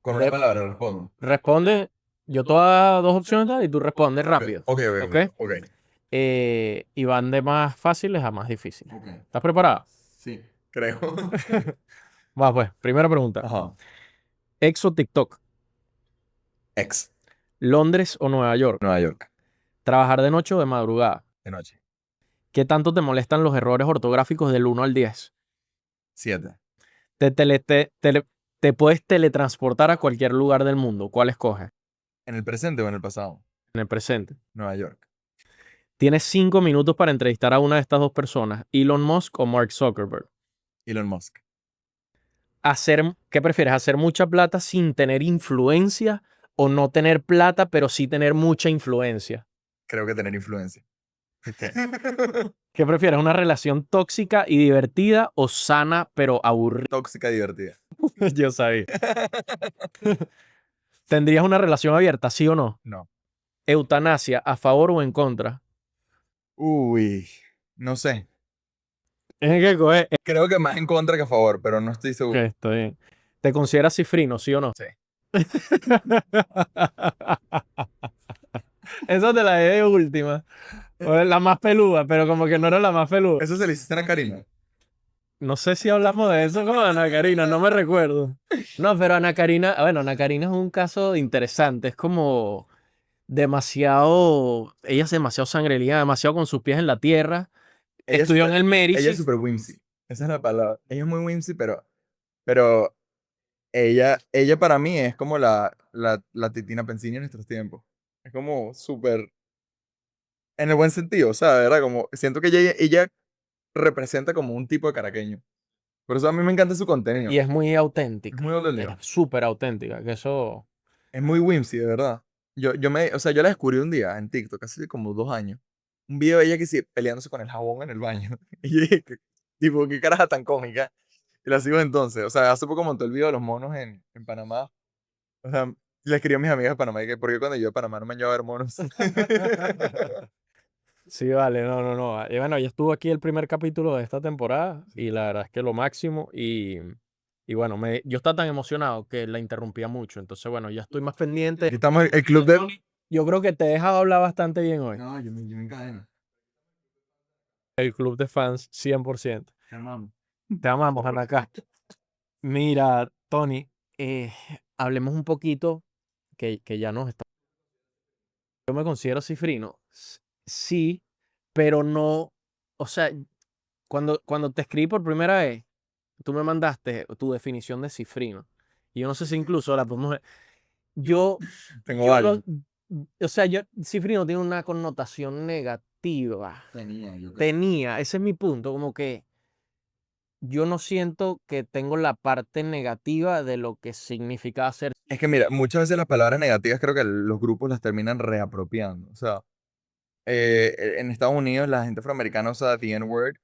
Con una palabra respondo. Responde, yo te voy a dar dos opciones y tú respondes rápido. Ok, ¿Ok? ok. Y van de más fáciles a más difíciles. Ok. ¿Estás preparado? Sí, creo. Va, pues, primera pregunta. Ajá. ¿Ex o TikTok? Ex. ¿Londres o Nueva York? Nueva York. ¿Trabajar de noche o de madrugada? De noche. ¿Qué tanto te molestan los errores ortográficos del 1 al 10? 7. Te, tele- te, tele- te puedes teletransportar a cualquier lugar del mundo. ¿Cuál escoges? ¿En el presente o en el pasado? En el presente. Nueva York. Tienes 5 minutos para entrevistar a una de estas dos personas, Elon Musk o Mark Zuckerberg. Elon Musk. ¿Qué prefieres? ¿Hacer mucha plata sin tener influencia o no tener plata, pero sí tener mucha influencia? Creo que tener influencia. ¿Qué prefieres? ¿Una relación tóxica y divertida o sana pero aburrida? Tóxica y divertida. Yo sabía. ¿Tendrías una relación abierta, sí o no? No. ¿Eutanasia, a favor o en contra? Uy. No sé. Es que coge. Creo que más en contra que a favor, pero no estoy Ok, seguro. está bien. ¿Te consideras cifrino, sí o no? Sí. Esa te la dejé de última. O la más peluda, pero como que no era la más peluda. Eso se le hiciste a Karina. No sé si hablamos de eso con Ana Karina, no me recuerdo. No, pero Ana Karina, bueno, Ana Karina es un caso interesante. Es como demasiado, ella es demasiado sangrería, demasiado con sus pies en la tierra. Ella es Estudió en súper, el ella es Médicis súper whimsy. Esa es la palabra. Ella es muy whimsy, pero ella para mí es como la Titina Pensini en nuestros tiempos. Es como súper, en el buen sentido, o sea, de verdad, como siento que ella representa como un tipo de caraqueño. Por eso a mí me encanta su contenido. y es muy Es auténtica. muy Es auténtico. súper auténtica, que eso. Es muy whimsy, de verdad. O sea, yo la descubrí un día en TikTok, hace como 2 años. Un video de ella que sí, peleándose con el jabón en el baño. Y yo dije, tipo, qué caraja tan cómica. Y la sigo entonces. O sea, hace poco montó el video de los monos en Panamá. O sea, le escribí a mis amigas de Panamá y que, ¿por qué cuando yo a Panamá no me han llevado a ver monos? Sí, vale, no, no, no. Y bueno, ya estuvo aquí el primer capítulo de esta temporada y la verdad es que lo máximo. Y bueno, yo estaba tan emocionado que la interrumpía mucho. Entonces, bueno, ya estoy más pendiente. Aquí estamos el club de... Yo creo que te he dejado hablar bastante bien hoy. No, yo me encadeno. El club de fans, 100%. Te amamos. Te amamos, Anacá. Mira, Tony, eh, hablemos un poquito que ya nos está. Yo me considero cifrino. Sí, pero no. O sea, cuando te escribí por primera vez, tú me mandaste tu definición de cifrino. Y yo no sé si incluso la podemos ver. Yo, Tengo yo varios. o sea, cifrino tiene una connotación negativa. Tenía, yo creo. Tenía, ese es mi punto, como que yo no siento que tengo la parte negativa de lo que significa ser. Es que mira, muchas veces las palabras negativas creo que los grupos las terminan reapropiando. O sea, en Estados Unidos la gente afroamericana usa the N-word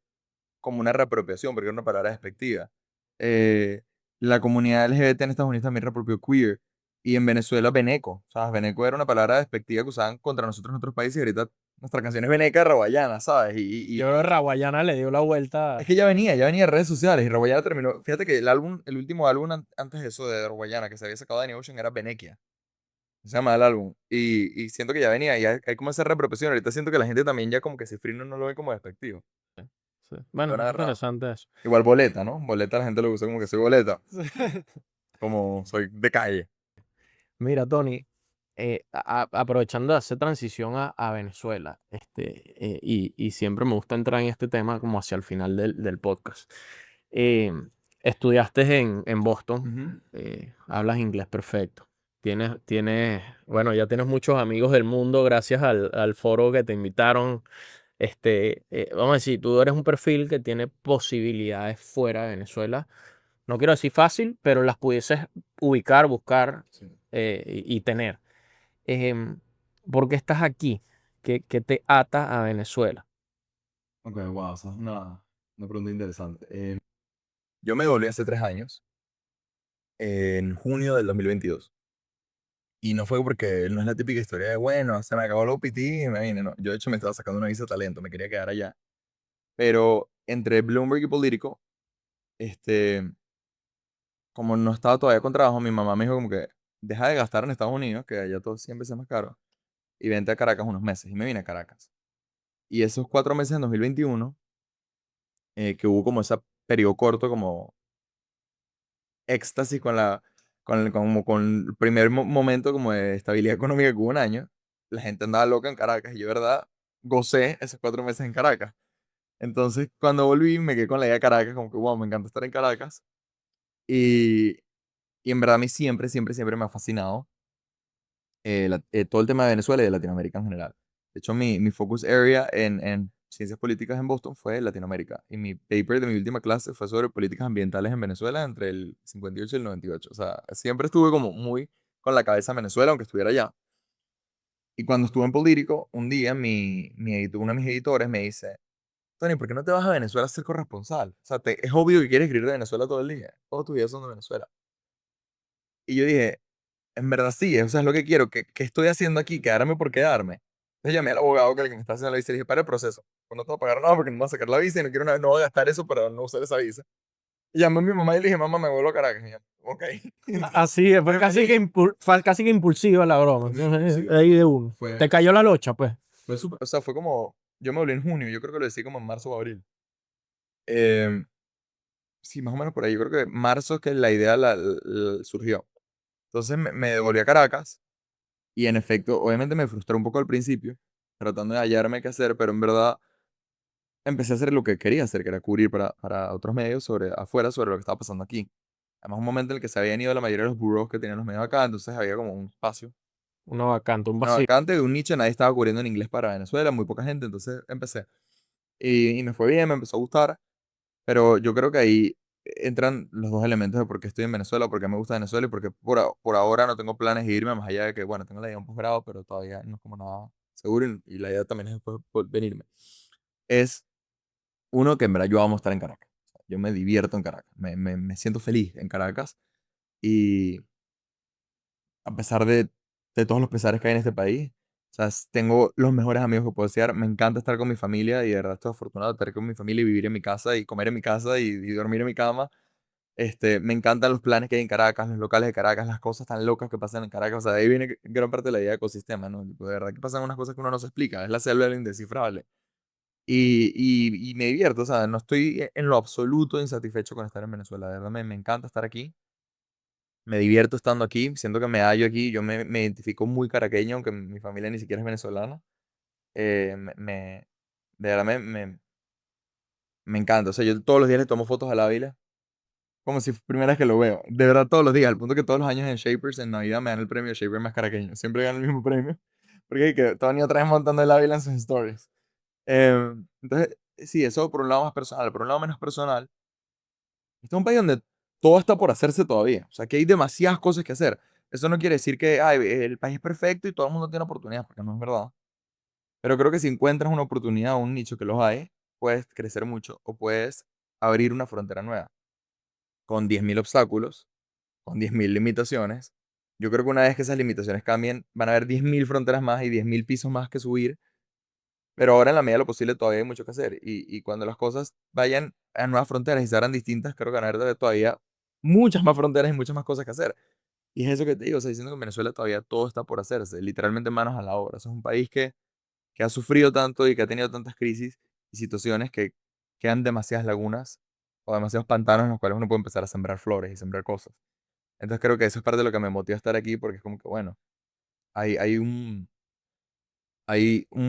como una reapropiación, porque es una palabra despectiva. Eh, la comunidad LGBT en Estados Unidos también reapropió queer. Y en Venezuela, veneco. ¿Sabes? Veneco era una palabra despectiva que usaban contra nosotros en otros países y ahorita nuestra canción es veneca de Rawayana, ¿sabes? Yo creo que Rawayana le dio la vuelta. Es que ya venía de redes sociales y Rawayana terminó. Fíjate que el último álbum antes de eso de Rawayana que se había sacado de Ocean era Venequia. Se llama el álbum. Y siento que ya venía, y hay como esa reapropiación. Ahorita siento que la gente también ya como que Cifrino no lo ve como despectivo. Sí. Lo Bueno, han es agarrado. interesante eso. Igual boleta, ¿no? Boleta la gente lo usa como que soy boleta, como soy de calle. Mira, Tony, aprovechando de hacer transición a Venezuela, y siempre me gusta entrar en este tema como hacia el final del podcast. Eh, estudiaste en Boston, Ujú. hablas inglés perfecto. Bueno, ya tienes muchos amigos del mundo gracias al foro que te invitaron. Vamos a decir, tú eres un perfil que tiene posibilidades fuera de Venezuela. No quiero decir fácil, pero las pudieses ubicar, buscar Sí. y tener. Em, ¿Por qué estás aquí? ¿Qué te ata a Venezuela? Ok, wow, esa es una pregunta interesante. Yo me devolví hace 3 años, en junio del 2022. Y no fue porque no es la típica historia de, bueno, se me acabó el OPT y me vine. No, yo de hecho me estaba sacando una visa de talento, me quería quedar allá. Pero entre Bloomberg y Político, este, como no estaba todavía con trabajo, mi mamá me dijo como que deja de gastar en Estados Unidos, que allá todo siempre es más caro, y vente a Caracas unos meses. Y me vine a Caracas. Y esos 4 meses en 2021, que hubo como ese periodo corto, como éxtasis como con el primer momento como de estabilidad económica que hubo un año, la gente andaba loca en Caracas y yo, de verdad, gocé esos 4 meses en Caracas. Entonces, cuando volví, me quedé con la idea de Caracas, como que, wow, me encanta estar en Caracas. Y, y en verdad a mí siempre, siempre, siempre me ha fascinado todo el tema de Venezuela y de Latinoamérica en general. De hecho, mi focus area en ciencias políticas en Boston fue Latinoamérica. Y mi paper de mi última clase fue sobre políticas ambientales en Venezuela entre el 58 y el 98. O sea, siempre estuve como muy con la cabeza en Venezuela, aunque estuviera allá. Y cuando estuve en Político, un día uno de mis editores me dice, Tony, ¿por qué no te vas a Venezuela a ser corresponsal? O sea, es obvio que quieres escribir de Venezuela todo el día. Todos tus días son de Venezuela. Y yo dije, en verdad sí, eso es lo que quiero. ¿Qué estoy haciendo aquí? ¿Quedarme por quedarme? Entonces llamé al abogado que el que me está haciendo la visa y le dije, para el proceso. Pues no te voy a pagar nada porque no me voy a sacar la visa y no quiero no voy a gastar eso para no usar esa visa. Y llamé a mi mamá y le dije, mamá, me vuelvo a Caracas. Y ella, ok. Entonces, Así es, fue fue casi que impulsiva la broma. sí, Ahí de uno. fue, Te cayó la locha, pues. fue súper. O sea, fue como, yo me volví en junio, yo creo que lo decí como en marzo o abril. Eh, sí, más o menos por ahí. Yo creo que marzo es que la idea surgió. Entonces me devolví a Caracas. Y en efecto, obviamente me frustró un poco al principio, tratando de hallarme qué hacer, pero en verdad empecé a hacer lo que quería hacer, que era cubrir para otros medios afuera sobre lo que estaba pasando aquí. Además, un momento en el que se habían ido la mayoría de los bureaus que tenían los medios acá, entonces había como un espacio, Una vacante, un una vacío. vacante de un nicho, nadie estaba cubriendo en inglés para Venezuela, muy poca gente, entonces empecé. Y me fue bien, me empezó a gustar. Pero yo creo que ahí entran los dos elementos de por qué estoy en Venezuela, por qué me gusta Venezuela y por qué por ahora no tengo planes de irme, más allá de que, bueno, tengo la idea de un posgrado, pero todavía no es como nada seguro y la idea también es después venirme. Es uno que en verdad yo amo estar en Caracas. O sea, yo me divierto en Caracas, me siento feliz en Caracas y a pesar de todos los pesares que hay en este país, o sea, tengo los mejores amigos que puedo desear, me encanta estar con mi familia y de verdad estoy afortunado de estar con mi familia y vivir en mi casa y comer en mi casa y dormir en mi cama. Me encantan los planes que hay en Caracas, los locales de Caracas, las cosas tan locas que pasan en Caracas. O sea, de ahí viene gran parte de la idea de ecosistema, ¿no? De verdad que pasan unas cosas que uno no se explica. Es la selva del indescifrable. Y me divierto, o sea, no estoy en lo absoluto insatisfecho con estar en Venezuela. De verdad, me encanta estar aquí. Me divierto estando aquí. Siento que me hallo aquí. Yo me identifico muy caraqueño, aunque mi familia ni siquiera es venezolana. De verdad, me encanta. O sea, yo todos los días le tomo fotos al Ávila como si fuera primera vez que lo veo. De verdad, todos los días. Al punto que todos los años en Shapers, en Navidad, me dan el premio Shaper más caraqueño. Siempre gano el mismo premio. Porque que Tony otra vez montando el Ávila en sus stories. Entonces, sí, eso por un lado más personal. Por un lado menos personal. Este es un país donde todo está por hacerse todavía. O sea, que hay demasiadas cosas que hacer. Eso no quiere decir que ay, el país es perfecto y todo el mundo tiene oportunidades, porque no es verdad. Pero creo que si encuentras una oportunidad o un nicho que los hay, puedes crecer mucho o puedes abrir una frontera nueva con 10.000 obstáculos, con 10.000 limitaciones. Yo creo que una vez que esas limitaciones cambien, van a haber 10.000 fronteras más y 10.000 pisos más que subir, pero ahora en la medida de lo posible todavía hay mucho que hacer. Y cuando las cosas vayan a nuevas fronteras y se harán distintas, creo que van a haber todavía muchas más fronteras y muchas más cosas que hacer. Y es eso que te digo, o sea, diciendo que en Venezuela todavía todo está por hacerse, literalmente manos a la obra. Eso es un país que ha sufrido tanto y que ha tenido tantas crisis y situaciones que quedan demasiadas lagunas o demasiados pantanos en los cuales uno puede empezar a sembrar flores y sembrar cosas. Entonces creo que eso es parte de lo que me motiva a estar aquí porque es como que, bueno, hay un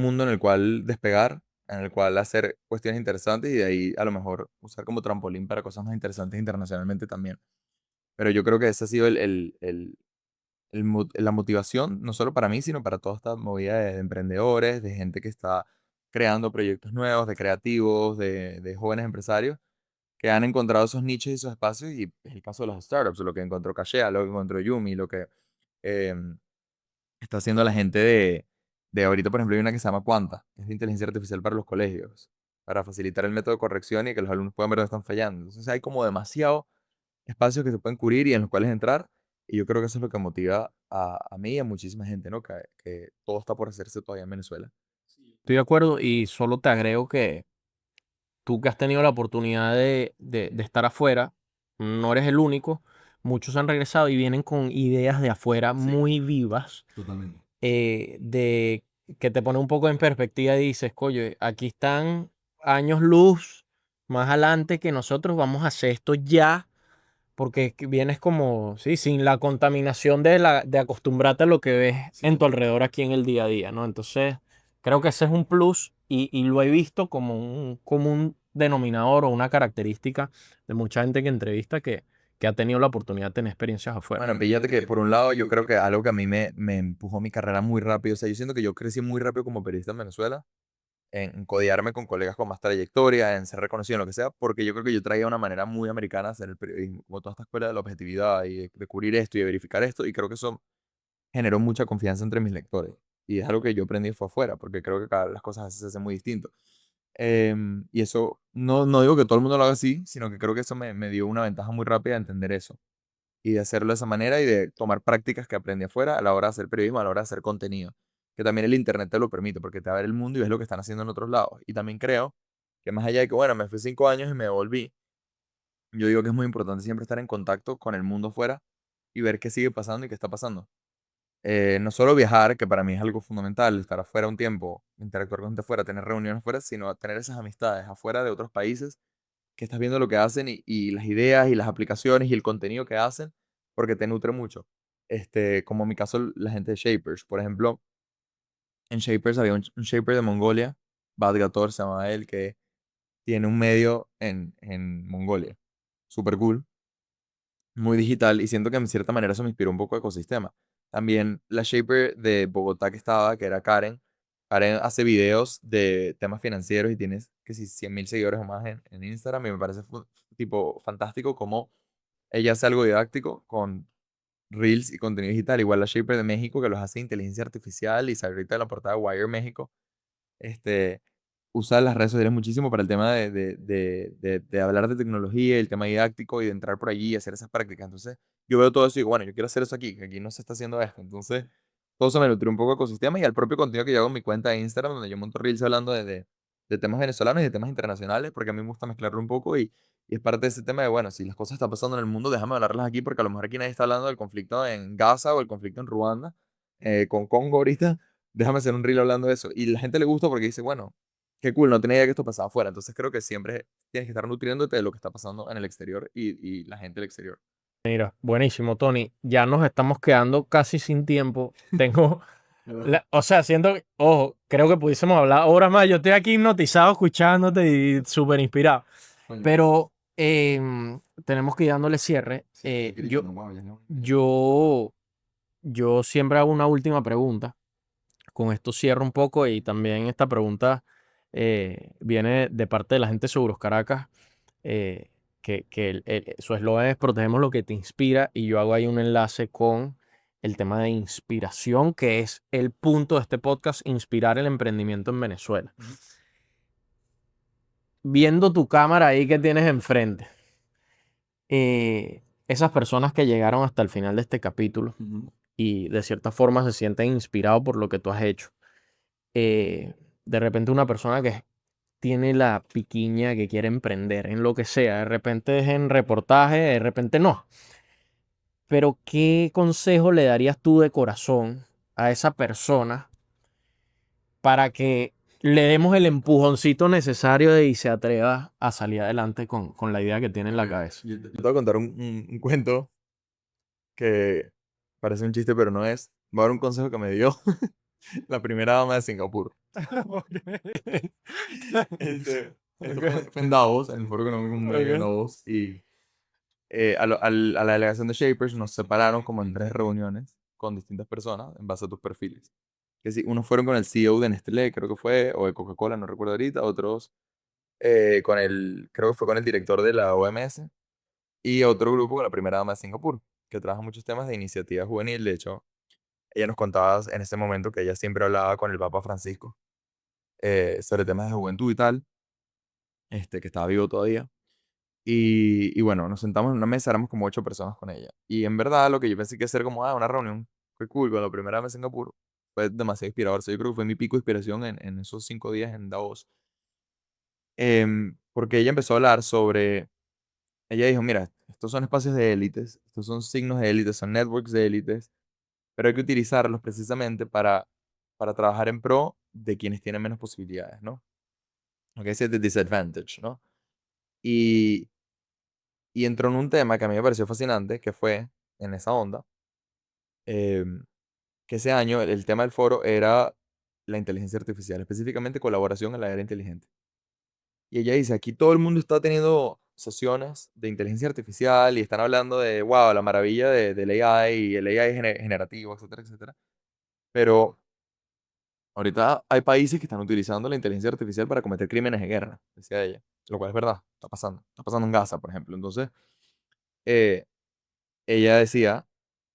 mundo en el cual despegar, en el cual hacer cuestiones interesantes y de ahí a lo mejor usar como trampolín para cosas más interesantes internacionalmente también. Pero yo creo que ese ha sido la motivación, no solo para mí, sino para toda esta movida de emprendedores, de gente que está creando proyectos nuevos, de creativos, de jóvenes empresarios que han encontrado esos nichos y esos espacios. Y es el caso de los startups, lo que encontró Kashea, lo que encontró Yumi, lo que em, está haciendo la gente de ahorita, por ejemplo, hay una que se llama Quanta, que es de inteligencia artificial para los colegios, para facilitar el método de corrección y que los alumnos puedan ver dónde están fallando. Entonces hay como demasiado espacios que se pueden cubrir y en los cuales entrar. Y yo creo que eso es lo que motiva a mí y a muchísima gente, ¿no? Que todo está por hacerse todavía en Venezuela. Estoy de acuerdo y solo te agrego que tú que has tenido la oportunidad de estar afuera, no eres el único, muchos han regresado y vienen con ideas de afuera Sí, muy vivas, totalmente. de que te pone un poco en perspectiva y dices, coño, aquí están años luz más adelante que nosotros, vamos a hacer esto ya, porque es que vienes como, sí, sin la contaminación de acostumbrarte a lo que ves Sí, en tu total. alrededor aquí en el día a día, ¿no? Entonces, creo que ese es un plus y lo he visto como un común denominador o una característica de mucha gente que entrevista que ha tenido la oportunidad de tener experiencias afuera. Bueno, píllate que por un lado yo creo que algo que a mí me empujó mi carrera muy rápido, o sea, yo siento que yo crecí muy rápido como periodista en Venezuela, en codearme con colegas con más trayectoria, en ser reconocido en lo que sea, porque yo creo que yo traía una manera muy americana de hacer el periodismo, como toda esta escuela de la objetividad y de cubrir esto y de verificar esto, y creo que eso generó mucha confianza entre mis lectores. Y es algo que yo aprendí fue afuera, porque creo que cada las cosas así se hacen muy distinto. Y eso, no digo que todo el mundo lo haga así, sino que creo que eso me dio una ventaja muy rápida de entender eso y de hacerlo de esa manera y de tomar prácticas que aprendí afuera a la hora de hacer periodismo, a la hora de hacer contenido. Que también el internet te lo permite, porque te va a ver el mundo y ves lo que están haciendo en otros lados. Y también creo que más allá de que, bueno, me fui 5 años y me volví, yo digo que es muy importante siempre estar en contacto con el mundo afuera y ver qué sigue pasando y qué está pasando. No solo viajar, que para mí es algo fundamental, estar afuera un tiempo, interactuar con gente afuera, tener reuniones afuera, sino tener esas amistades afuera de otros países que estás viendo lo que hacen y las ideas y las aplicaciones y el contenido que hacen, porque te nutre mucho. Como en mi caso, la gente de Shapers. Por ejemplo, en Shapers había un Shaper de Mongolia, Badgator se llamaba él, que tiene un medio en Mongolia. Súper cool, muy digital, y siento que en cierta manera eso me inspiró un poco de ecosistema. También la Shaper de Bogotá que estaba, que era Karen. Karen hace videos de temas financieros y tienes que si 100.000 seguidores o más en Instagram y me parece tipo fantástico como ella hace algo didáctico con Reels y contenido digital. Igual la Shaper de México que los hace inteligencia artificial y sale ahorita en la portada de Wire México. Este, usa las redes sociales muchísimo para el tema de hablar de tecnología, el tema didáctico y de entrar por allí y hacer esas prácticas. Entonces, yo veo todo eso y digo, bueno, yo quiero hacer eso aquí, que aquí no se está haciendo esto. Entonces, todo eso me nutrió un poco de ecosistema y al propio contenido que yo hago en mi cuenta de Instagram, donde yo monto reels hablando de temas venezolanos y de temas internacionales, porque a mí me gusta mezclarlo un poco y es parte de ese tema de, bueno, si las cosas están pasando en el mundo, déjame hablarlas aquí, porque a lo mejor aquí nadie está hablando del conflicto en Gaza o el conflicto en Ruanda, con Congo ahorita, déjame hacer un reel hablando de eso. Y la gente le gusta porque dice, bueno, qué cool, no tenía idea que esto pasaba afuera. Entonces creo que siempre tienes que estar nutriéndote de lo que está pasando en el exterior y la gente del exterior. Mira, buenísimo, Tony. Ya nos estamos quedando casi sin tiempo. Tengo, o sea, siento, ojo, creo que pudiésemos hablar horas más. Yo estoy aquí hipnotizado escuchándote y súper inspirado. Coño, Pero tenemos que ir dándole cierre. sí, estoy gritando, wow, ya es la 1:30. Yo, yo siempre hago una última pregunta. Con esto cierro un poco y también esta pregunta viene de parte de la gente de Seguros Caracas, que su eslogan es protegemos lo que te inspira y yo hago ahí un enlace con el tema de inspiración, que es el punto de este podcast, inspirar el emprendimiento en Venezuela. Ujú. Viendo tu cámara ahí que tienes enfrente, esas personas que llegaron hasta el final de este capítulo Ujú. y de cierta forma se sienten inspirados por lo que tú has hecho. De repente una persona que tiene la piquiña que quiere emprender en lo que sea, de repente es en reportaje, de repente no. Pero ¿qué consejo le darías tú de corazón a esa persona para que le demos el empujoncito necesario de y se atreva a salir adelante con la idea que tiene en Ok, la cabeza? yo te voy a contar un cuento que parece un chiste, pero no es. Voy a dar un consejo que me dio la primera dama de Singapur. Esto Ok, fue en Davos, en el Foro Económico Mundial en ok. Davos, y a la delegación de Shapers nos separaron como en 3 reuniones con distintas personas en base a tus perfiles. Que sí, unos fueron con el CEO de Nestlé, creo que fue, o de Coca-Cola, no recuerdo ahorita, otros creo que fue con el director de la OMS, y otro grupo con la primera dama de Singapur, que trabaja muchos temas de iniciativa juvenil. De hecho, ella nos contaba en ese momento que ella siempre hablaba con el Papa Francisco sobre temas de juventud y tal, que estaba vivo todavía. Y bueno, nos sentamos en una mesa, éramos como 8 personas con ella. Y en verdad, lo que yo pensé que hacer como, una reunión, fue cool, con la primera vez en Singapur, fue demasiado inspirador. O sea, yo creo que fue mi pico de inspiración en esos 5 días en Davos. porque ella empezó a hablar sobre, ella dijo, mira, estos son espacios de élites, estos son signos de élites, son networks de élites, pero hay que utilizarlos precisamente para trabajar en pro de quienes tienen menos posibilidades, ¿no? Lo que dice the disadvantage, ¿no? Y, y entró en un tema que a mí me pareció fascinante, que fue en esa onda, em, que ese año el tema del foro era la inteligencia artificial, específicamente colaboración en la era inteligente. Y ella dice, aquí todo el mundo está teniendo sesiones de inteligencia artificial y están hablando de, wow, la maravilla del AI y el AI generativo, etcétera, etcétera. Pero ahorita hay países que están utilizando la inteligencia artificial para cometer crímenes de guerra, decía ella. Lo cual es verdad, está pasando. Está pasando en Gaza, por ejemplo. Entonces, eh, ella decía,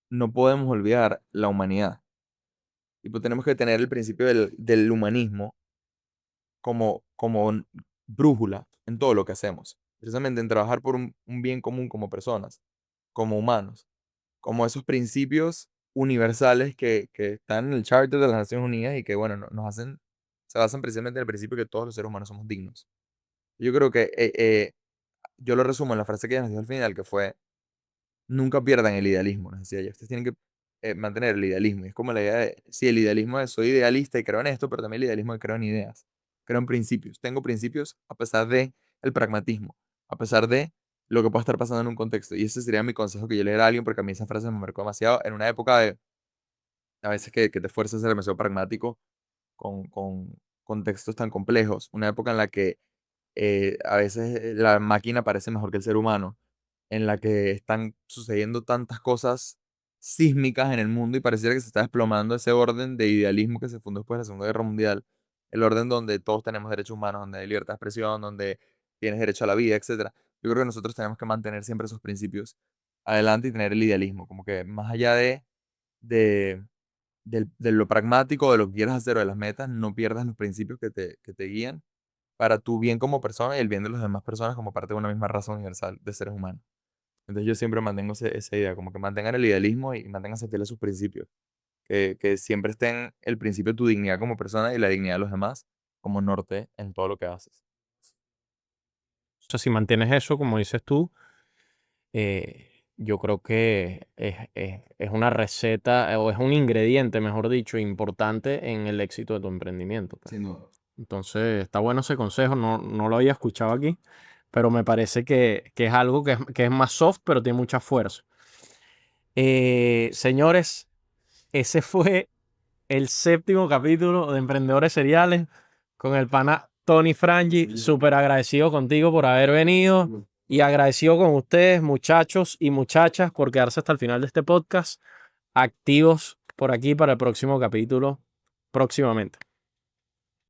no podemos olvidar la humanidad. Y pues tenemos que tener el principio del humanismo como brújula en todo lo que hacemos. Precisamente en trabajar por un bien común como personas, como humanos, como esos principios universales que están en el Charter de las Naciones Unidas y que, bueno, nos hacen, se basan precisamente en el principio que todos los seres humanos somos dignos. Yo creo que yo lo resumo en la frase que ella nos dijo al final, que fue, nunca pierdan el idealismo, nos decía ella. Ustedes tienen que mantener el idealismo. Y es como la idea de, sí, el idealismo es, soy idealista y creo en esto, pero también el idealismo es creo en ideas, creo en principios. Tengo principios a pesar de el pragmatismo, a pesar de lo que pueda estar pasando en un contexto. Y ese sería mi consejo que yo le diera a alguien, porque a mí esa frase me marcó demasiado en una época de, a veces que te fuerzas a ser demasiado pragmático con contextos tan complejos. Una época en la que a veces la máquina parece mejor que el ser humano, en la que están sucediendo tantas cosas sísmicas en el mundo y pareciera que se está desplomando ese orden de idealismo que se fundó después de la Segunda Guerra Mundial, el orden donde todos tenemos derechos humanos, donde hay libertad de expresión, donde tienes derecho a la vida, etcétera. Yo creo que nosotros tenemos que mantener siempre esos principios adelante y tener el idealismo, como que más allá de, de lo pragmático, de lo que quieras hacer o de las metas, no pierdas los principios que te guían para tu bien como persona y el bien de las demás personas como parte de una misma raza universal de seres humanos. Entonces yo siempre mantengo esa idea, como que mantengan el idealismo y manténganse fieles a sus principios, que siempre estén el principio de tu dignidad como persona y la dignidad de los demás como norte en todo lo que haces. O sea, si mantienes eso, como dices tú, yo creo que es una receta o es un ingrediente, mejor dicho, importante en el éxito de tu emprendimiento, pues. Sin duda. Entonces, está bueno ese consejo, no lo había escuchado aquí, pero me parece que es algo que es más soft, pero tiene mucha fuerza. Señores, ese fue el séptimo capítulo de Emprendedores Seriales con el pana Tony Frangi. Súper agradecido contigo por haber venido y agradecido con ustedes, muchachos y muchachas, por quedarse hasta el final de este podcast. Activos por aquí para el próximo capítulo próximamente.